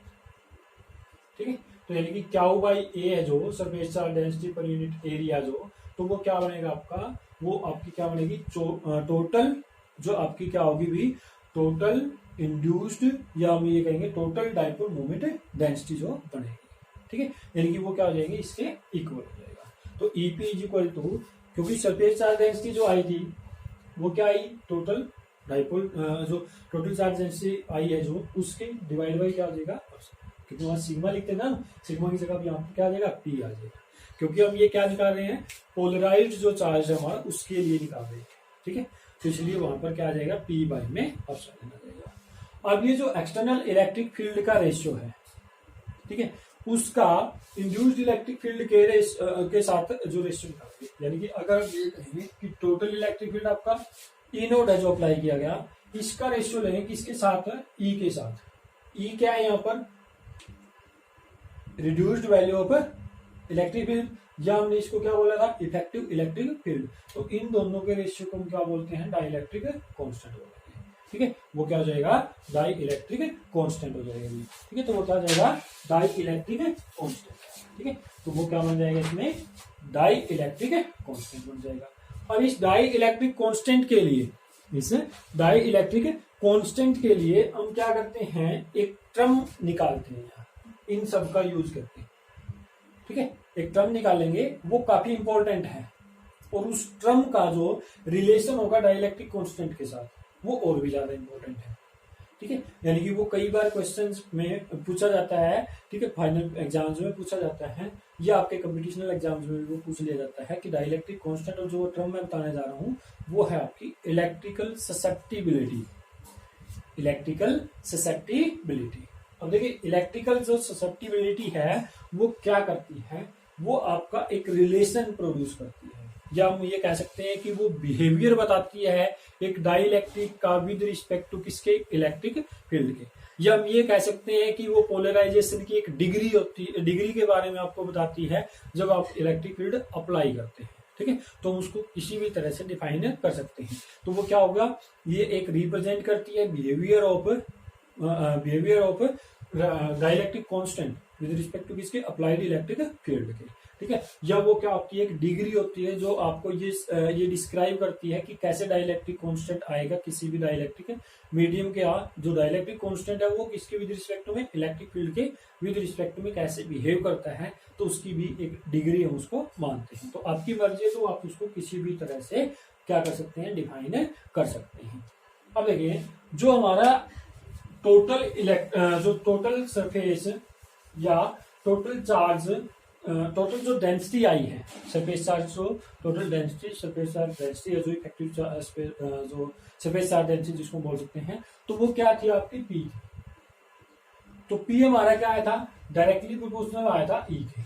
Speaker 1: ठीक है। तो यानी कि क्या बाई ए है जो सरफेस चार्ज डेंसिटी पर यूनिट एरिया जो, तो वो क्या बनेगा आपका, वो आपकी क्या बनेगी, टोटल जो आपकी क्या होगी भी, टोटल इंड्यूस्ड, या हम ये कहेंगे टोटल डाइपोल मोमेंट डेंसिटी जो बनेगी, ठीक है। यानी कि वो क्या हो जाएगी, इसके इक्वल हो जाएगा। तो ईपी इज इक्वल टू, क्योंकि सरफेस चार्ज डेंसिटी जो आई थी वो क्या आई, टोटल डाइपोल जो टोटल चार्ज डेंसिटी आई है जो, उसके डिवाइड बाई क्या हो जाएगा, क्योंकि वहां सिग्मा लिखते हैं ना, सिग्मा की जगह यहाँ पे क्या आ जाएगा, पी आ जाएगा, क्योंकि हम ये क्या निकाल रहे हैं, पोलराइज्ड जो चार्ज है हमारा उसके लिए निकाल रहे हैं, ठीक है। तो इसलिए वहां पर क्या आ जाएगा, पी बाई में अपसाइलन आ जाएगा। अब ये जो एक्सटर्नल इलेक्ट्रिक फील्ड का रेशियो है, ठीक है, उसका इंड्यूस्ड इलेक्ट्रिक फील्ड के साथ जो रेशियो निकालेंगे, यानी कि अगर ये कहेंगे कि टोटल इलेक्ट्रिक फील्ड आपका ई नोड है जो अप्लाई किया गया, इसका रेशियो लेंगे किसके साथ, ई के साथ। ई क्या है यहाँ पर, reduced value of electric field, या हमने इसको क्या बोला था, इफेक्टिव इलेक्ट्रिक फील्ड। तो इन दोनों के रेशियो को हम क्या बोलते हैं, डाई इलेक्ट्रिक कॉन्स्टेंट बोलते हैं, ठीक है। वो क्या हो जाएगा, डाई इलेक्ट्रिक कांस्टेंट हो जाएगा, ठीक है। तो वो क्या हो जाएगा, डाई इलेक्ट्रिक कांस्टेंट, ठीक है। तो वो क्या बन जाएगा, इसमें डाई इलेक्ट्रिक कांस्टेंट बन जाएगा। और इस डाई इलेक्ट्रिक कांस्टेंट के लिए, इस डाई इलेक्ट्रिक कांस्टेंट के लिए हम क्या करते हैं, एक टर्म निकालते हैं, इन सब का यूज करते हैं, ठीक है। एक टर्म निकालेंगे, वो काफी इंपॉर्टेंट है, और उस टर्म का जो रिलेशन होगा डाइलेक्ट्रिक कांस्टेंट के साथ, वो और भी ज्यादा इंपॉर्टेंट है, ठीक है। यानी कि वो कई बार क्वेश्चंस में पूछा जाता है, ठीक है, फाइनल एग्जाम्स में पूछा जाता है, या आपके कंपटीशनल एग्जाम्स में भी वो पूछ लिया जाता है कि डाइलेक्ट्रिक कांस्टेंट, और जो टर्म मैं बताने जा रहा हूं वो है आपकी इलेक्ट्रिकल ससेप्टिबिलिटी, इलेक्ट्रिकल ससेप्टिबिलिटी। अब देखिए इलेक्ट्रिकल जो ससेप्टिबिलिटी है वो क्या करती है, वो आपका एक रिलेशन प्रोड्यूस करती है, या हम ये कह सकते हैं कि वो बिहेवियर बताती है एक डाइलेक्ट्रिक का विद रिस्पेक्ट टू किसके, इलेक्ट्रिक फील्ड के। या हम ये कह सकते हैं कि वो पोलराइजेशन की एक डिग्री होती है, डिग्री के बारे में आपको बताती है जब आप इलेक्ट्रिक फील्ड अप्लाई करते हैं। ठीक है, तो उसको किसी भी तरह से डिफाइन कर सकते हैं। तो वो क्या होगा, ये एक रिप्रेजेंट करती है behaviour of dielectric constant with respect to किसके, अप्लाइड इलेक्ट्रिक फील्ड के। ठीक है, या वो क्या होती है, एक डिग्री होती है जो आपको ये डिस्क्राइब करती है कि कैसे डाइलेक्ट्रिक कांस्टेंट आएगा किसी भी डाइलेक्ट्रिक मीडियम के। जो डाइलेक्ट्रिक कांस्टेंट है वो किसके विद रिस्पेक्ट में, इलेक्ट्रिक फील्ड के विद रिस्पेक्ट में कैसे बिहेव करता है, तो उसकी भी एक डिग्री हम उसको मानते हैं। तो आपकी मर्जी है, तो आप उसको किसी भी तरह से क्या कर सकते हैं, डिफाइन कर सकते हैं। अब देखिए, जो हमारा टोटल सरफेस या टोटल चार्ज, टोटल जो डेंसिटी आई है सरफेस चार्ज, जो total density surface charge density है, जो इफेक्टिव जो सरफेस चार्ज डेंसिटी जिसको बोल सकते हैं, तो वो क्या थी आपकी पी। तो पी हमारा क्या आया था, डायरेक्टली प्रोपोर्शनल आया था ई के,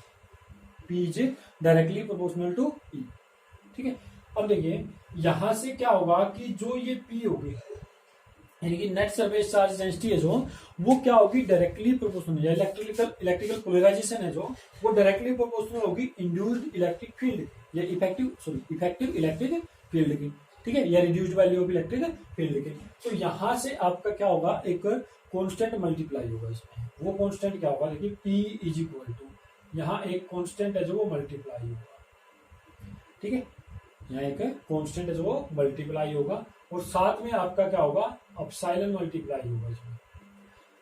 Speaker 1: P is directly proportional to E. ठीक है, अब देखिए यहां से क्या होगा कि जो ये पी होगी यानी कि नेट सरफेस चार्ज डेंसिटी है जो, वो क्या होगी, डायरेक्टली प्रोपोर्शनल, या इलेक्ट्रिकल पोलराइजेशन है जो, वो डायरेक्टली प्रोपोर्शनल होगी इंड्यूस्ड इलेक्ट्रिक फील्ड या इफेक्टिव इलेक्ट्रिक फील्ड की। ठीक है, या reduced value of electric field की। तो यहां से आपका क्या होगा, एक कांस्टेंट मल्टीप्लाई होगा इसमें। वो कांस्टेंट क्या होगा, देखिए पी इज इक्वल टू, यहाँ एक कांस्टेंट है जो वो मल्टीप्लाई होगा। ठीक है, यहाँ एक कांस्टेंट है जो वो मल्टीप्लाई होगा, और साथ में आपका क्या होगा, अपसाइलन मल्टीप्लाई होगा इसमें।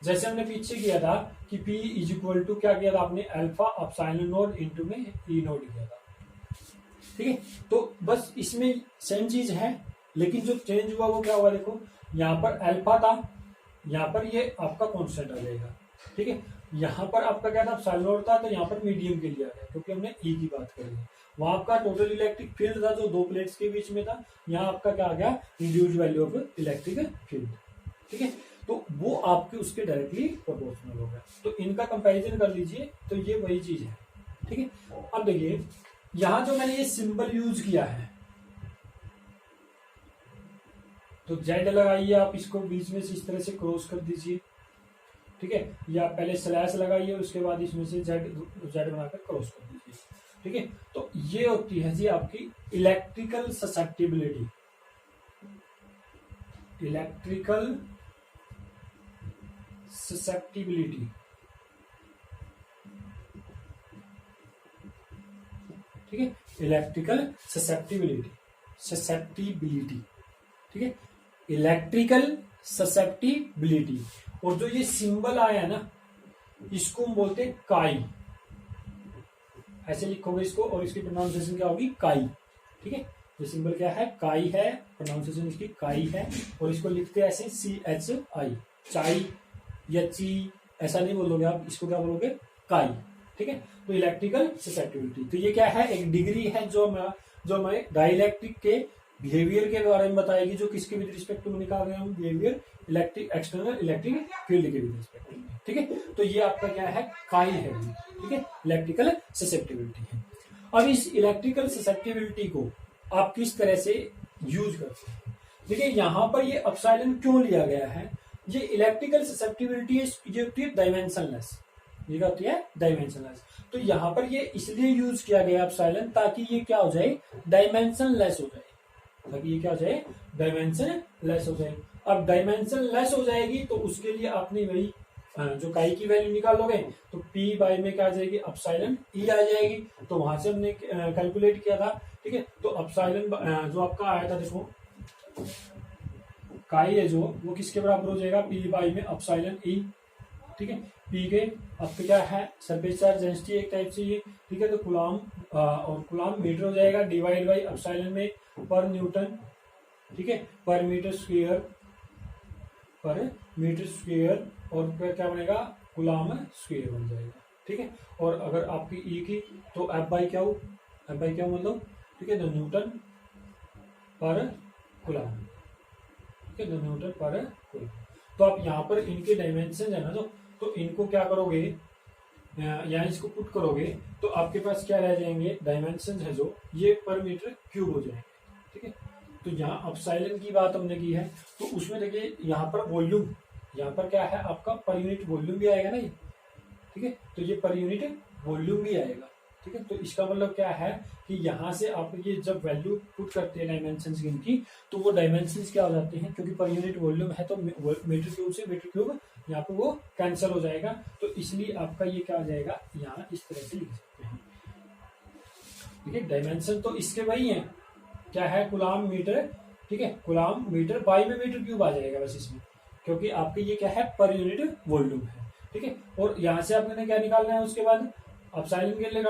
Speaker 1: जैसे हमने पीछे किया था कि P इज इक्वल टू क्या किया था आपने, अल्फा अपसाइलन नोड इंटू में ई नोड किया था। ठीक है, तो बस इसमें सेम चीज है, लेकिन जो चेंज हुआ वो क्या हुआ, देखो यहाँ पर अल्फा था, यहाँ पर ये आपका कांस्टेंट आ जाएगा। ठीक है, यहाँ पर आपका क्या था, अपसाइलन नोड था, तो यहाँ पर मीडियम के लिए आ गया क्योंकि हमने ई की बात करी है। वहां आपका टोटल इलेक्ट्रिक फील्ड था जो दो प्लेट्स के बीच में था, यहाँ आपका क्या आ गया, reduced value of electric field. ठीक है, तो वो आपके उसके डायरेक्टली प्रोपोर्शनल हो गया। तो इनका कंपैरिजन कर लीजिए, तो ये वही चीज है। ठीक है, अब देखिए यहां जो मैंने ये सिंबल यूज किया है, तो जेड लगाइए आप, इसको बीच में से इस तरह से क्रॉस कर दीजिए। ठीक है, या पहले स्लैश लगाइए, उसके बाद इसमें से जेड बनाकर क्रॉस कर दीजिए। ठीक है, तो ये होती है जी आपकी इलेक्ट्रिकल ससेप्टिबिलिटी। इलेक्ट्रिकल ससेप्टिबिलिटी, ठीक है, इलेक्ट्रिकल ससेप्टिबिलिटी। ठीक है, इलेक्ट्रिकल ससेप्टिबिलिटी। और जो ये सिंबल आया है ना, इसको हम बोलते हैं काई, ऐसे लिखोगे इसको, और इसकी प्रोनाउंसिएशन क्या होगी, काई। ठीक है, ये सिंबल क्या है, काई है, प्रोनाउंसिएशन इसकी काई है, और इसको लिखते हैं ऐसे CHI, चाई या ची, ऐसा नहीं बोलोगे आप, इसको क्या बोलोगे, काई। ठीक है, तो इलेक्ट्रिकल ससेप्टिबिलिटी, तो ये क्या है, एक डिग्री है जो हमें डाइलेक्ट्रिक के बिहेवियर के बारे में बताएगी, जो किसके विद रिस्पेक्ट टू निकाल रहे हैं हम, behaviour electric external electric field के विद रिस्पेक्ट में। ठीक है, तो ये आपका क्या है, काई है। ठीक है, इलेक्ट्रिकल ससेप्टिबिलिटी है। अब इस इलेक्ट्रिकल ससेप्टिबिलिटी को आप किस तरह से यूज करते हैं, देखिए यहां पर ये अपसाइलन क्यों लिया गया है, ये इलेक्ट्रिकल ससेप्टिबिलिटी ये होती है डायमेंशनलेस, ये क्या होती है, डायमेंशनलेस। तो यहां पर ये इसलिए यूज किया गया अपसाइलन, ताकि ये क्या हो जाए, डायमेंशनलेस हो जाए, ताकि ये क्या हो जाए, डायमेंशनलेस हो जाए। अब डायमेंशनलेस हो जाएगी तो उसके लिए आपने वही जो काई की वैल्यू निकालोगे, तो P बाई में क्या आ जाएगी, अपसाइलन E आ जाएगी। तो वहां से हमने कैलकुलेट किया था। ठीक है, तो अपसाइलन जो आपका आया था, देखो काई है जो, वो किसके बराबर हो जाएगा, P बाई में अपसाइलन E। ठीक है, P के अब क्या है, सरफेस चार्ज डेंसिटी एक टाइप से ये। ठीक है, तो कूलम और कूलम मीटर हो जाएगा, डिवाइड बाई अपसाइलन में पर न्यूटन। ठीक है, पर मीटर स्क्वायर, और फिर क्या बनेगा, कूलम स्क्वायर बन जाएगा। ठीक है, और अगर आपकी ई की, तो F बाई क्या मतलब, ठीक है, तो न्यूटन पर कूलम। ठीक है, तो न्यूटन पर कूलम। तो आप यहाँ पर इनके डायमेंशन है ना, तो इनको क्या करोगे, यहाँ इसको पुट करोगे तो आपके पास क्या रह जाएंगे, डायमेंशन है जो ये पर मीटर क्यूब हो जाएंगे। ठीक है, तो यहाँ अपसाइलन की बात हमने की है, तो उसमें देखिए यहाँ पर वॉल्यूम, यहाँ पर क्या है आपका पर यूनिट वॉल्यूम भी आएगा ना ये। ठीक है, तो ये पर यूनिट वॉल्यूम भी आएगा। ठीक है, तो इसका मतलब क्या है कि यहाँ से आप ये जब वैल्यू पुट करते हैं डायमेंशन इनकी, तो वो डायमेंशन क्या हो जाते हैं, क्योंकि पर यूनिट वॉल्यूम है तो मीटर क्यूब से मीटर क्यूब यहाँ पे वो कैंसिल हो जाएगा, तो इसलिए आपका ये क्या हो जाएगा, यहाँ इस तरह से लिख सकते हैं। ठीक है, डायमेंशन तो इसके वही है, क्या है, कुलाम मीटर। ठीक है, कुलाम मीटर बाई में मीटर क्यूब आ जाएगा बस इसमें, क्योंकि आपके ये क्या है, पर यूनिट वॉल्यूम है। ठीक है, और यहाँ से आपने क्या निकालना है, उसके बाद अपसाइलन के लिए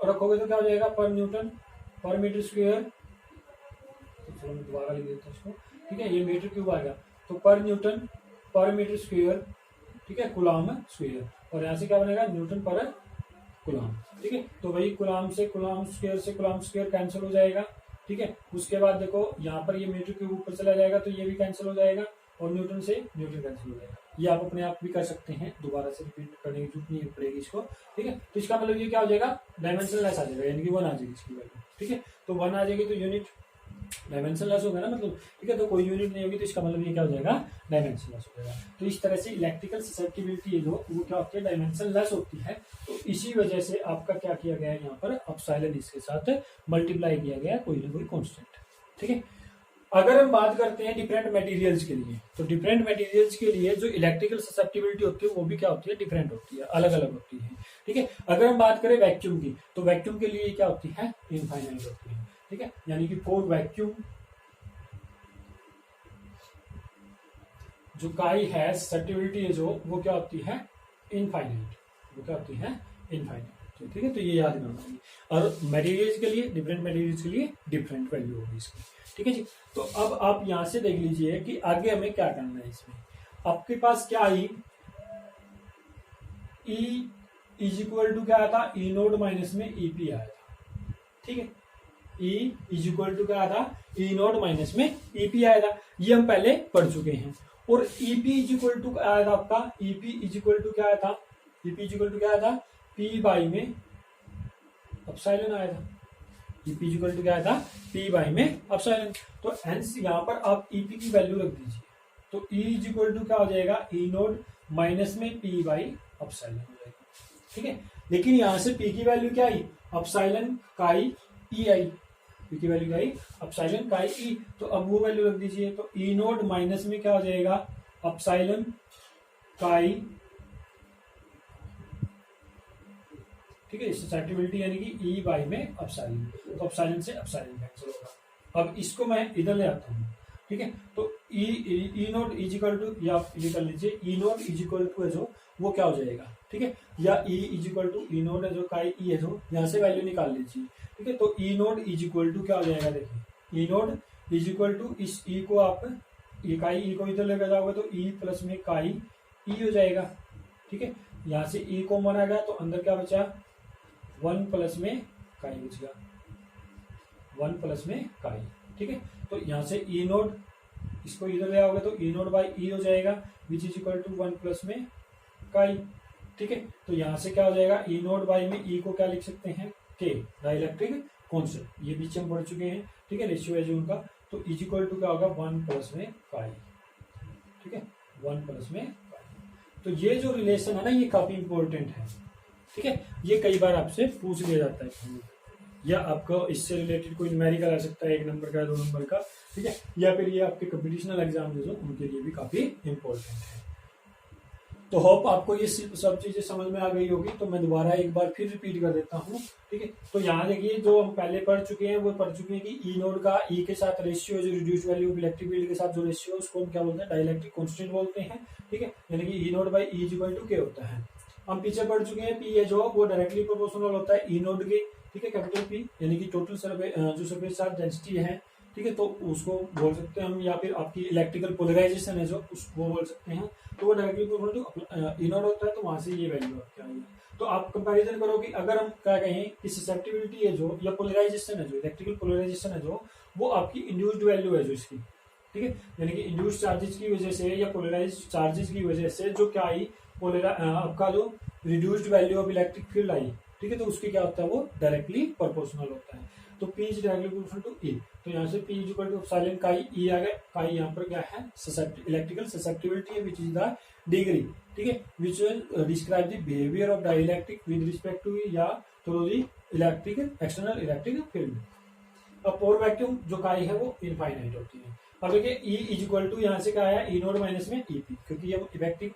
Speaker 1: रखोगे तो क्या हो जाएगा, पर न्यूटन पर मीटर स्क्वायर। तो चलो मैं दोबारा लिख देता हूँ इसको। ठीक है, ये मीटर क्यूब आएगा, तो पर न्यूटन पर मीटर स्क्वायर। ठीक है, कुलाम स्क्वायर, और यहाँ से क्या बनेगा, न्यूटन पर कुलाम। ठीक है, तो वही कुलाम से कुलाम स्क्वायर कैंसिल हो जाएगा। ठीक है, उसके बाद देखो यहाँ पर ये मीटर क्यूब ऊपर चला जाएगा तो ये भी कैंसिल हो जाएगा, और न्यूटन से न्यूटन कैंसिल हो जाएगा। ये आप अपने आप भी कर सकते हैं, दोबारा से रिपीट करने की जरूरत नहीं पड़ेगी इसको। ठीक है, तो इसका मतलब ये क्या हो जाएगा, डायमेंशन लेस आ जाएगा, यानी कि 1 आ जाएगी इसकी वैल्यू। ठीक है, तो 1 आ जाएगी तो यूनिट डायमेंशन लेस होगा ना, मतलब। ठीक है, तो कोई यूनिट नहीं होगी तो इसका मतलब ये क्या हो जाएगा, डायमेंशन लेस हो जाएगा। तो इस तरह से इलेक्ट्रिकल ससेप्टिबिलिटी जो वो क्या होती है, डायमेंशन लेस होती है। तो इसी वजह से आपका क्या किया गया है, यहाँ पर अपसाइलन इसके साथ मल्टीप्लाई किया गया है, कोई ना कोई कॉन्स्टेंट। ठीक है, अगर हम बात करते हैं डिफरेंट मटेरियल्स के लिए, तो डिफरेंट मटेरियल्स के लिए जो इलेक्ट्रिकल ससेप्टिबिलिटी होती है वो भी क्या होती है, डिफरेंट होती है, अलग अलग होती है। ठीक है, अगर हम बात करें वैक्यूम की, तो वैक्यूम के लिए क्या होती है, इनफाइनाइट होती है। ठीक है, यानी कि फॉर वैक्यूम जो काई है ससेप्टिबिलिटी है जो वो क्या होती है, इनफाइनाइट, वो क्या होती है, इनफाइनाइट। ठीक है, तो ये याद करना है। और मटेरियल्स के लिए, डिफरेंट मटेरियल्स के लिए डिफरेंट वैल्यू होगी इसकी। ठीक है जी, तो अब आप यहां से देख लीजिए कि आगे हमें क्या करना है इसमें। आपके पास क्या आई, ई इज इक्वल टू क्या आया था, ई नोड माइनस में ईपी आया था। ठीक है, ई इज इक्वल टू क्या आया था, ई नोड माइनस में ईपी आया था, ये हम पहले पढ़ चुके हैं। और ईपी इज इक्वल टू आया था आपका, ईपी इज इक्वल टू क्या आया था, ईपी इज इक्वल टू क्या आया था, पी बाई में अपसाइलन आया था। ईपी इज इक्वल टू क्या आया था, पी बाई में अपसाइलन। तो हेंस यहाँ पर आप ईपी की वैल्यू रख दीजिए, तो ई इज इक्वल टू क्या हो जाएगा, ई नोड माइनस में पी बाई अपसाइलन हो जाएगा। ठीक है, लेकिन यहां से पी की वैल्यू क्या आई, अपसाइलन काई ई आई, पी की वैल्यू क्या आई, अपसाइलन काई ई, तो अब वो वैल्यू रख दीजिए, तो ई नोड माइनस में क्या हो जाएगा, अपसाइलन काई। ठीक है, ससेप्टिबिलिटी यानी कि ई बाई में अपसाइलन, तो अपसाइलन से अपसाइलन कैंसिल होगा। अब इसको मैं इधर ले आता हूँ। ठीक है, तो E naught is equal to, या ये कर लीजिए E naught is equal to है जो वो क्या हो जाएगा। ठीक है, या E is equal to E naught है जो काई ई है जो, यहाँ से वैल्यू निकाल लीजिए। ठीक है, तो E naught is equal to क्या हो जाएगा, देखिए ई नोट इज इक्वल टू इस ई को आप काई ई को इधर लेकर जाओगे तो ई प्लस में काई ई हो जाएगा। ठीक है, यहाँ से ई कॉमन आ गया तो अंदर क्या बचा, 1 प्लस में काई बच गया, 1 प्लस में काई। ठीक है, तो यहाँ से ई नोड इसको इधर ले आओगे तो ई नोड बाई ई हो जाएगा, which is equal to 1 plus में काई। ठीक है, तो यहाँ से क्या हो जाएगा, ई नोड बाई में ई को क्या लिख सकते हैं, के, डाइलेक्ट्रिक कॉन्स्टेंट, ये बीच हम पढ़ चुके हैं। ठीक है, रेशियो है जो उनका, तो इज इक्वल टू क्या होगा, 1 प्लस में काई। ठीक है, 1 प्लस में काई। तो ये जो रिलेशन है ना, ये काफी इंपॉर्टेंट है। ठीक है, ये कई बार आपसे पूछ लिया जाता है, या आपको इससे रिलेटेड कोई न्यूमेरिकल आ सकता है, 1 नंबर का, 2 नंबर का। ठीक है, या फिर ये आपके कंपटीशनल एग्जाम जो उनके लिए भी काफी इंपॉर्टेंट है। तो होप आपको ये सब चीजें समझ में आ गई होगी, तो मैं दोबारा एक बार फिर रिपीट कर देता हूँ। ठीक है, तो यहाँ देखिए जो हम पहले पढ़ चुके हैं वो पढ़ चुके हैं कि ई नोड का ई के साथ रेशियो, जो reduce value of electric field के साथ जो रेशियो, उसको हम क्या बोलते हैं, डाइलेक्ट्रिक कांस्टेंट बोलते हैं। ठीक है, यानी कि E naught by E is equal to के होता है। हम पीछे पढ़ चुके हैं पी है जो वो डायरेक्टली प्रोपोर्शनल होता है ई नोड के। ठीक है, कैपिटल पी यानी कि टोटल जो सरफेस चार्ज डेंसिटी है। ठीक है, तो उसको बोल सकते हैं हम, या फिर आपकी इलेक्ट्रिकल पोलराइजेशन है जो वो बोल सकते हैं। तो वो डायरेक्टली प्रोपोर्शनल ई नोड होता है, तो वहां से ये वैल्यू आपकी आई है। तो आप कंपैरिजन करो कि अगर हम क्या कहें कि ससेप्टिबिलिटी है जो, या पोलराइजेशन है जो, इलेक्ट्रिकल पोलराइजेशन है जो, वो आपकी इंड्यूस्ड वैल्यू है जो इसकी। ठीक है, यानी कि इंड्यूस्ड चार्जेस की वजह से या पोलराइज चार्जेस की वजह से जो क्या आई, आपका जो reduced value of electric field आई, ठीक है, तो उसके क्या होता है, वो डायरेक्टली प्रोपोर्शनल होता है। तो P is directly proportional to E, तो यहाँ से P is equal to epsilon chi E आ गया। काई यहाँ पर क्या है, इलेक्ट्रिकल ससेप्टिबिलिटी है, विच इज द डिग्री, ठीक है, which will describe the behaviour of dielectric with respect to या through the electric external electric field. अब पोर वैक्यूम जो काई है वो इनफाइनाइट होती है। अब देखिए E इज इक्वल टू यहाँ से क्या आया, E नोट माइनस में EP, क्योंकि ये इलेक्ट्रिक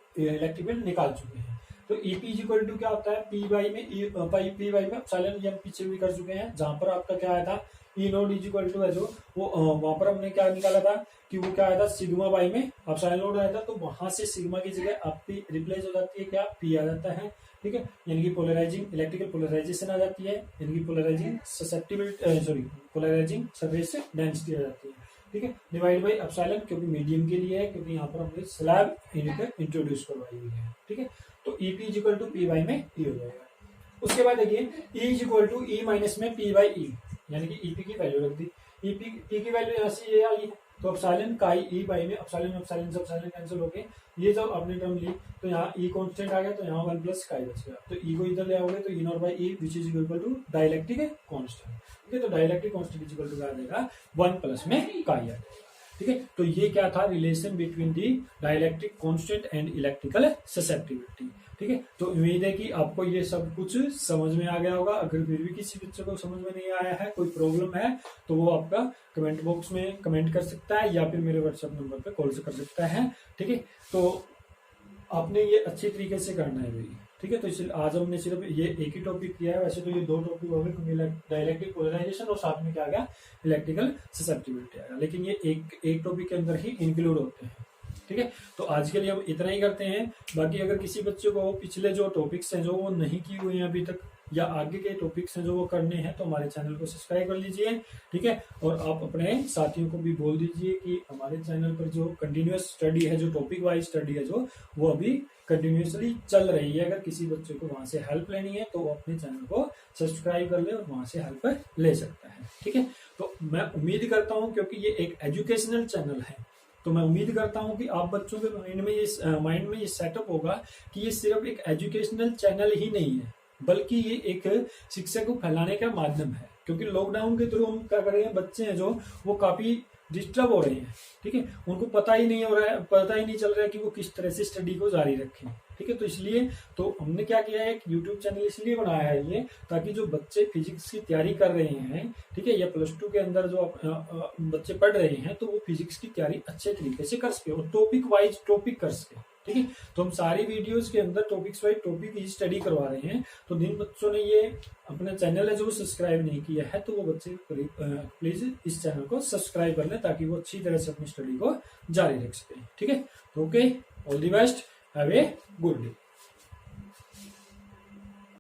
Speaker 1: फील्ड निकाल चुके हैं। तो EP इज इक्वल टू क्या होता है, P बाई में P बाई में एप्सिलॉन, ये हम पीछे भी कर चुके हैं, जहां पर आपका क्या आया था, E naught is equal to है जो वो वहां पर हमने क्या निकाला था कि वो क्या आया था, सिग्मा बाई में एप्सिलॉन नोट आया था, तो वहां से सिग्मा की जगह आप P रिप्लेस हो जाती है, क्या P आ जाता है, ठीक है, यानी कि पोलराइजिंग इलेक्ट्रिकल पोलराइजेशन आ जाती है, यानी कि polarizing susceptibility sorry polarizing surface density आ जाती है, ठीक है, डिवाइड बाई एप्सिलॉन, क्योंकि मीडियम के लिए है, क्योंकि यहाँ पर हमने स्लैब इंट्रोड्यूस करवाई हुई है, ठीक है, तो EP is equal to P by में E हो जाएगा। उसके बाद देखिए E is equal to E minus में P बाई E, यानी कि EP की वैल्यू रख दी, P की वैल्यू यहाँ से ये आई है, तो एप्सिलॉन काई E बाई में एप्सिलॉन से एप्सिलॉन कैंसिल हो गए, ये जब आपने टर्म ली तो यहाँ E कांस्टेंट आ गया, तो यहाँ 1 प्लस काई बच गया, तो E को इधर ले आओगे तो E naught by E which is equal to dielectric constant, ठीक है, तो dielectric constant is equal to क्या आ जाएगा, 1 प्लस में काई आ जाएगा, ठीक है। तो ये क्या था, relation between the dielectric constant and electrical susceptibility, ठीक है। तो उम्मीद है कि आपको ये सब कुछ समझ में आ गया होगा। अगर फिर भी किसी बच्चे को समझ में नहीं आया है, कोई प्रॉब्लम है, तो वो आपका कमेंट बॉक्स में कमेंट कर सकता है या फिर मेरे व्हाट्सएप नंबर पे कॉल से कर सकता है, ठीक है। तो आपने ये अच्छी तरीके से करना है भाई, ठीक है। तो इसलिए आज हमने सिर्फ ये एक ही टॉपिक किया है, वैसे तो ये 2 टॉपिक हो गए, क्योंकि डाइलेक्ट्रिक पोलराइजेशन और साथ में क्या आ गया, इलेक्ट्रिकल ससेप्टिबिलिटी आ गया, लेकिन ये एक टॉपिक के अंदर ही इंक्लूड होते हैं, ठीक है। तो आज के लिए हम इतना ही करते हैं। बाकी अगर किसी बच्चे को पिछले जो टॉपिक्स हैं जो वो नहीं किए हुए हैं अभी तक, या आगे के टॉपिक्स हैं जो वो करने हैं, तो हमारे चैनल को सब्सक्राइब कर लीजिए, ठीक है। और आप अपने साथियों को भी बोल दीजिए कि हमारे चैनल पर जो कंटिन्यूअस स्टडी है, जो टॉपिक वाइज स्टडी है, जो वो अभी कंटिन्यूअसली चल रही है। अगर किसी बच्चे को वहां से हेल्प लेनी है तो वो अपने चैनल को सब्सक्राइब कर ले और वहां से हेल्प ले सकता है, ठीक है। तो मैं उम्मीद करता हूँ, क्योंकि ये एक एजुकेशनल चैनल है, तो मैं उम्मीद करता हूं कि आप बच्चों के माइंड में ये सेटअप होगा कि ये सिर्फ एक एजुकेशनल चैनल ही नहीं है, बल्कि ये एक शिक्षा को फैलाने का माध्यम है। क्योंकि लॉकडाउन के थ्रू हम क्या कर रहे हैं, बच्चे हैं जो वो काफी डिस्टर्ब हो रहे हैं, ठीक है, उनको पता ही नहीं चल रहा है कि वो किस तरह से स्टडी को जारी रखें, ठीक है। तो इसलिए तो हमने क्या किया है, यूट्यूब चैनल इसलिए बनाया है ये, ताकि जो बच्चे फिजिक्स की तैयारी कर रहे हैं, ठीक है, या +2 के अंदर जो बच्चे पढ़ रहे हैं, तो वो फिजिक्स की तैयारी अच्छे तरीके से कर सके और टॉपिक वाइज टॉपिक कर सके, ठीक है। तो हम सारी वीडियोस के अंदर टॉपिक्स वाइज टॉपिक की स्टडी करवा रहे हैं। तो जिन बच्चों ने ये अपना चैनल है जो सब्सक्राइब नहीं किया है, तो वो बच्चे प्लीज इस चैनल को सब्सक्राइब कर लें, ताकि वो अच्छी तरह से अपनी स्टडी को जारी रख सके, ठीक है। Okay, all the best, have a good day.